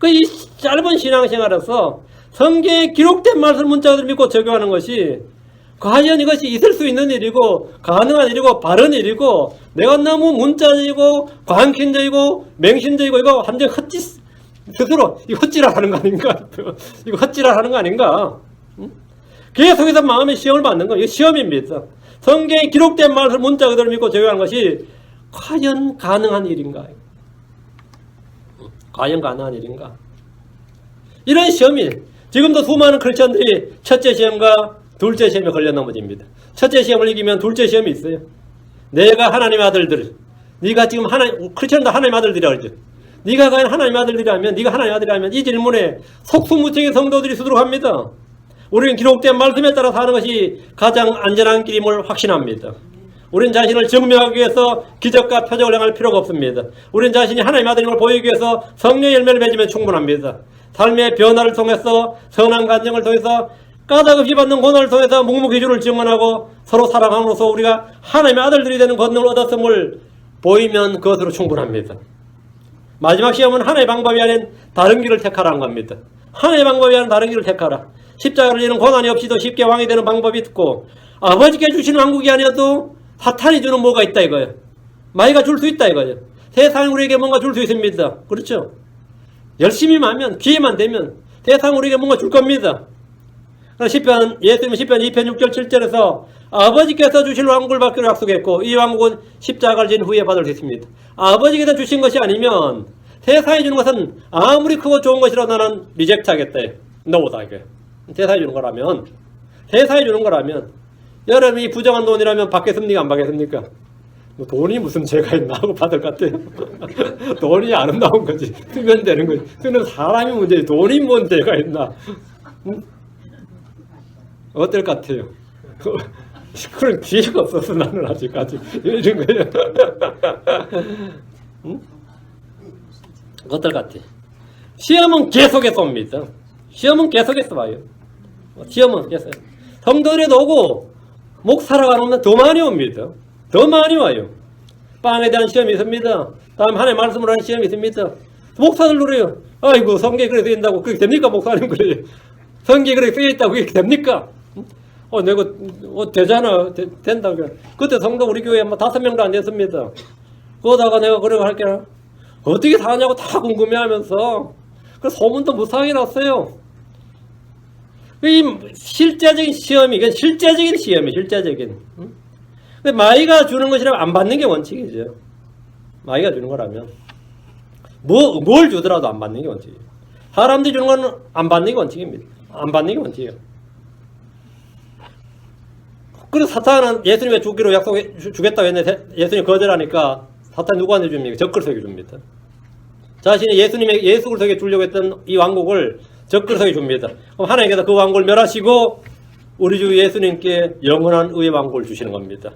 S1: 이 짧은 신앙생활에서 성경에 기록된 말씀 문자들을 믿고 적용하는 것이 과연 이것이 있을 수 있는 일이고 가능한 일이고 바른 일이고 내가 너무 문자적이고 광신적이고 맹신적이고 이거 완전 스스로 이거 헛지랄 하는 거 아닌가? 이거 헛지랄 하는 거 아닌가? 계속해서 마음의 시험을 받는 거 이거 시험입니다. 성경에 기록된 말씀 문자 그대로 믿고 적용하는 것이 과연 가능한 일인가? 과연 가능한 일인가? 이런 시험이 지금도 수많은 크리스천들이 첫째 시험과 둘째 시험에 걸려 넘어집니다. 첫째 시험을 이기면 둘째 시험이 있어요. 내가 하나님의 아들들, 네가 지금 크리스천도 하나님의 아들들이라고 그러죠. 네가 과연 하나님의 아들들이라면, 네가 하나님의 아들이라면 이 질문에 속수무책의 성도들이 수두룩합니다. 우리는 기록된 말씀에 따라 사는 것이 가장 안전한 길임을 확신합니다. 우리는 자신을 증명하기 위해서 기적과 표적을 행할 필요가 없습니다. 우리는 자신이 하나님의 아들임을 보이기 위해서 성령의 열매를 맺으면 충분합니다. 삶의 변화를 통해서 선한 간증을 통해서 까닭없이 받는 고난을 통해서 묵묵히주를 증언하고 서로 사랑함으로써 우리가 하나님의 아들들이 되는 권능을 얻었음을 보이면 그것으로 충분합니다. 마지막 시험은 하나의 방법이 아닌 다른 길을 택하라는 겁니다. 하나의 방법이 아닌 다른 길을 택하라. 십자가를 지는 고난이 없이도 쉽게 왕이 되는 방법이 있고 아버지께 주시는 왕국이 아니어도 사탄이 주는 뭐가 있다 이거예요. 마귀가 줄 수 있다 이거예요. 세상이 우리에게 뭔가 줄 수 있습니다. 그렇죠? 열심히만 하면 기회만 되면 세상이 우리에게 뭔가 줄 겁니다. 예수님은 시편 2편 6절 7절에서 아버지께서 주실 왕국을 받기로 약속했고 이 왕국은 십자가를 진 후에 받을 수 있습니다. 아버지께서 주신 것이 아니면 세상이 주는 것은 아무리 크고 좋은 것이라도 나는 리젝트 하겠다. 노다 이게. 세상이 주는 거라면 회사에 주는 거라면 여러분이 부정한 돈이라면 받겠습니까? 안 받겠습니까? 뭐 돈이 무슨 죄가 있나 하고 받을 것 같아요. 돈이 아름다운 거지. 쓰면 되는 거지. 쓰는 사람이 문제지. 돈이 뭔 죄가 있나. 응? 어떨 것 같아요? 그런 기회가 없어서 나는 아직까지 이런 거예요. 응? 어떨 것 같아? 시험은 계속해서 옵니다. 시험은 계속해서 와요. 시험은 계속. 성도들에도 오고 목사라고 하면 더 많이 옵니다. 더 많이 와요. 빵에 대한 시험이 있습니다. 다음 하나의 말씀을 하는 시험이 있습니다. 목사들 그래요. 아이고 성경에 그렇게 쓰인다고 그게 됩니까? 목사님 그래요. 성경에 그렇게 쓰여있다고 그게 됩니까? 내가 되잖아. 된다고. 그때 성도 우리 교회에 뭐 5명도 안 됐습니다. 그러다가 내가 그러고 할게요. 어떻게 사냐고 다 궁금해하면서 그 소문도 무상하게 났어요. 이 실제적인 시험이, 이건 실제적인 시험이에요. 실제적인. 근데 마이가 주는 것이라면 안 받는 게 원칙이죠. 마이가 주는 거라면 뭘 주더라도 안 받는 게 원칙이에요. 사람들이 주는 건 안 받는 게 원칙입니다. 안 받는 게 원칙이에요. 그래서 사탄은 예수님의 주기로 약속해 주겠다고 했는데 예수님 거절하니까 사탄이 누구한테 줍니까? 적그리스도에게 줍니다. 자신이 예수 그리스도에게 주려고 했던 이 왕국을 적그리스도에게 줍니다. 그럼 하나님께서 그 왕국을 멸하시고 우리 주 예수님께 영원한 의의 왕국을 주시는 겁니다.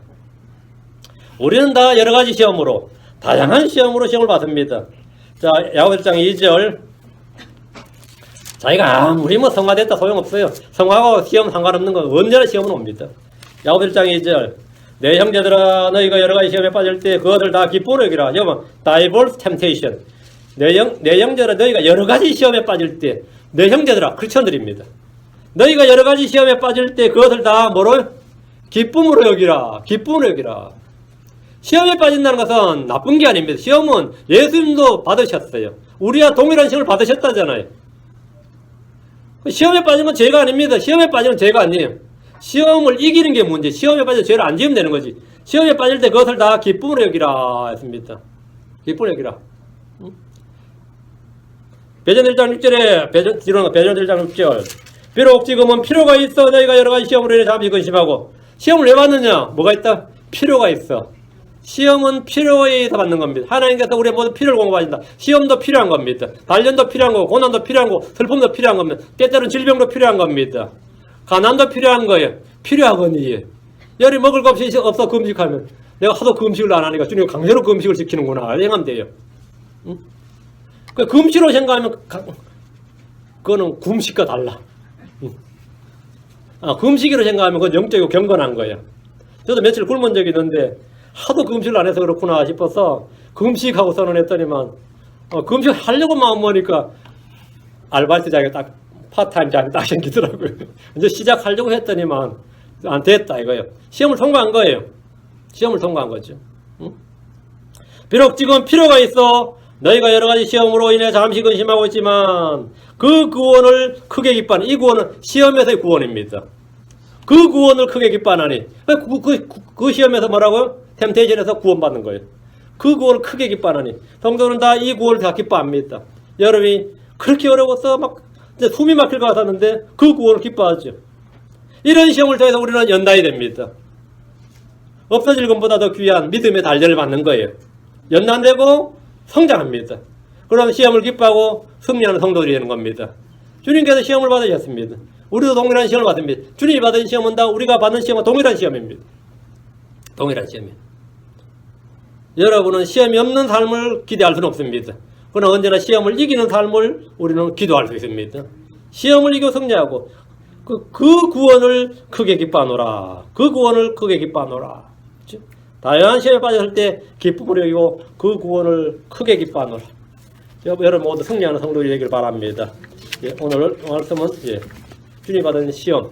S1: 우리는 다 여러 가지 시험으로, 다양한 시험으로 시험을 받습니다. 자, 야고보 1장 2절. 자기가 아무리 뭐 성화됐다 소용없어요. 성화하고 시험 상관없는 건 언제나 시험은 옵니다. 야고보 1장 2절. 내 형제들아 너희가 여러 가지 시험에 빠질 때 그것을 다 기쁨으로 여기라. 여러분, diverse temptation. 내 형제들아 너희가 여러 가지 시험에 빠질 때, 내 형제들아 크리스천들입니다. 너희가 여러 가지 시험에 빠질 때 그것을 다 뭐로? 기쁨으로 여기라. 기쁨으로 여기라. 시험에 빠진다는 것은 나쁜 게 아닙니다. 시험은 예수님도 받으셨어요. 우리와 동일한 시험을 받으셨다잖아요. 시험에 빠진 건 죄가 아닙니다. 시험에 빠지는 죄가 아니에요. 시험을 이기는 게 문제. 시험에 빠져 죄를 안 지으면 되는 거지. 시험에 빠질 때 그것을 다 기쁨으로 여기라 했습니다. 기쁨으로 여기라. 베드로 1장 6절에 베드로 1장 6절. 비록 지금은 필요가 있어 너희가 여러 가지 시험으로 인해 잠시 근심하고. 시험을 왜 받느냐? 뭐가 있다? 필요가 있어. 시험은 필요에 의해서 받는 겁니다. 하나님께서 우리의 모든 필요를 공급하신다. 시험도 필요한 겁니다. 단련도 필요한 거고, 고난도 필요한 거고, 슬픔도 필요한 겁니다. 때때로는 질병도 필요한 겁니다. 가난도 필요한 거예요. 필요하거니. 열이 먹을 것 없이 없어 금식하면 내가 하도 금식을 안 하니까 주님 강제로 금식을 지키는구나. 이러면 돼요. 응? 그 금식으로 생각하면 그거는 금식과 달라. 응. 금식으로 생각하면 그건 영적이고 경건한 거예요. 저도 며칠 굶은 적이 있는데 하도 금식을 안 해서 그렇구나 싶어서 금식하고 선언했더니만 금식을 하려고 마음 먹으니까 알바이트장에 딱 파트타임장에 딱 생기더라고요. 이제 시작하려고 했더니만 안 됐다 이거예요. 시험을 통과한 거예요. 시험을 통과한 거죠. 응? 비록 지금 필요가 있어 너희가 여러 가지 시험으로 인해 잠시 근심하고 있지만 그 구원을 크게 기뻐하는, 이 구원은 시험에서의 구원입니다. 그 구원을 크게 기뻐하나니 그 시험에서 뭐라고요? 템테이션에서 구원받는 거예요. 그 구원을 크게 기뻐하나니 성도는 다 이 구원을 다 기뻐합니다. 여러분이 그렇게 어려워서 막 이제 숨이 막힐 것 같았는데 그 구원을 기뻐하죠. 이런 시험을 통해서 우리는 연단이 됩니다. 없어질 것보다 더 귀한 믿음의 단련을 받는 거예요. 연단되고 성장합니다. 그럼 시험을 기뻐하고 승리하는 성도들이 되는 겁니다. 주님께서 시험을 받으셨습니다. 우리도 동일한 시험을 받습니다. 주님이 받은 시험은 다 우리가 받은 시험은 동일한 시험입니다. 동일한 시험이에요. 여러분은 시험이 없는 삶을 기대할 수는 없습니다. 그러나 언제나 시험을 이기는 삶을 우리는 기도할 수 있습니다. 시험을 이겨 승리하고 그 구원을 크게 기뻐하노라. 그 구원을 크게 기뻐하노라. 다양한 시험에 빠졌을 때 기쁨을 여기고 그 구원을 크게 기뻐하노라. 여러분 모두 승리하는 성도들이 되기를 바랍니다. 오늘 말씀은 주님이 받은 시험,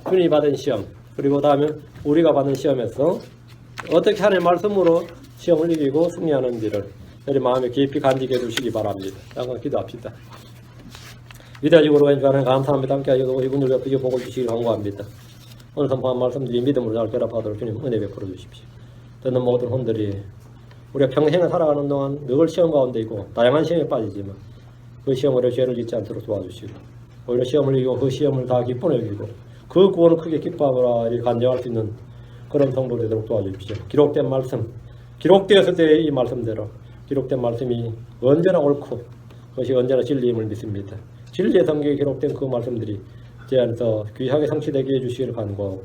S1: 주님이 받은 시험, 그리고 다음에 우리가 받은 시험에서 어떻게 하나님의 말씀으로 시험을 이기고 승리하는지를 여러분 마음에 깊이 간직해 두시기 바랍니다. 잠깐 기도합시다. 위대하시고 하나님 감사합니다. 함께 하셔서 이분들 옆에 복을 주시기 간구합니다. 오늘 선포한 말씀들이 믿음으로 잘 결합하도록 주님 은혜 베풀어 주십시오. 듣는 모든 혼들이 우리가 평생을 살아가는 동안 늘 시험 가운데 있고 다양한 시험에 빠지지만 그 시험으로 죄를 짓지 않도록 도와주시고 오히려 시험을 이기고 그 시험을 다 기쁨을 여기고 그 구원을 크게 기뻐하거나 이렇게 간증할 수 있는 그런 성도 되도록 도와주십시오. 기록된 말씀, 기록되었을 때 이 말씀대로 기록된 말씀이 언제나 옳고 그것이 언제나 진리임을 믿습니다. 진리의 성경에 기록된 그 말씀들이 제 안에서 귀하게 성취되게 해주시기를 간구하고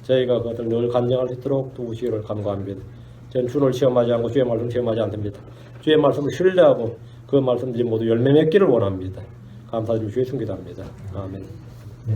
S1: 저희가 그것을 늘 간증할 수 있도록 도우시기를 간구합니다. 저는 주를 시험하지 않고 주의 말씀 시험하지 않습니다. 주의 말씀을 신뢰하고 그 말씀들이 모두 열매 맺기를 원합니다. 감사드리며 주의 승기도합니다. 아멘.
S2: 네,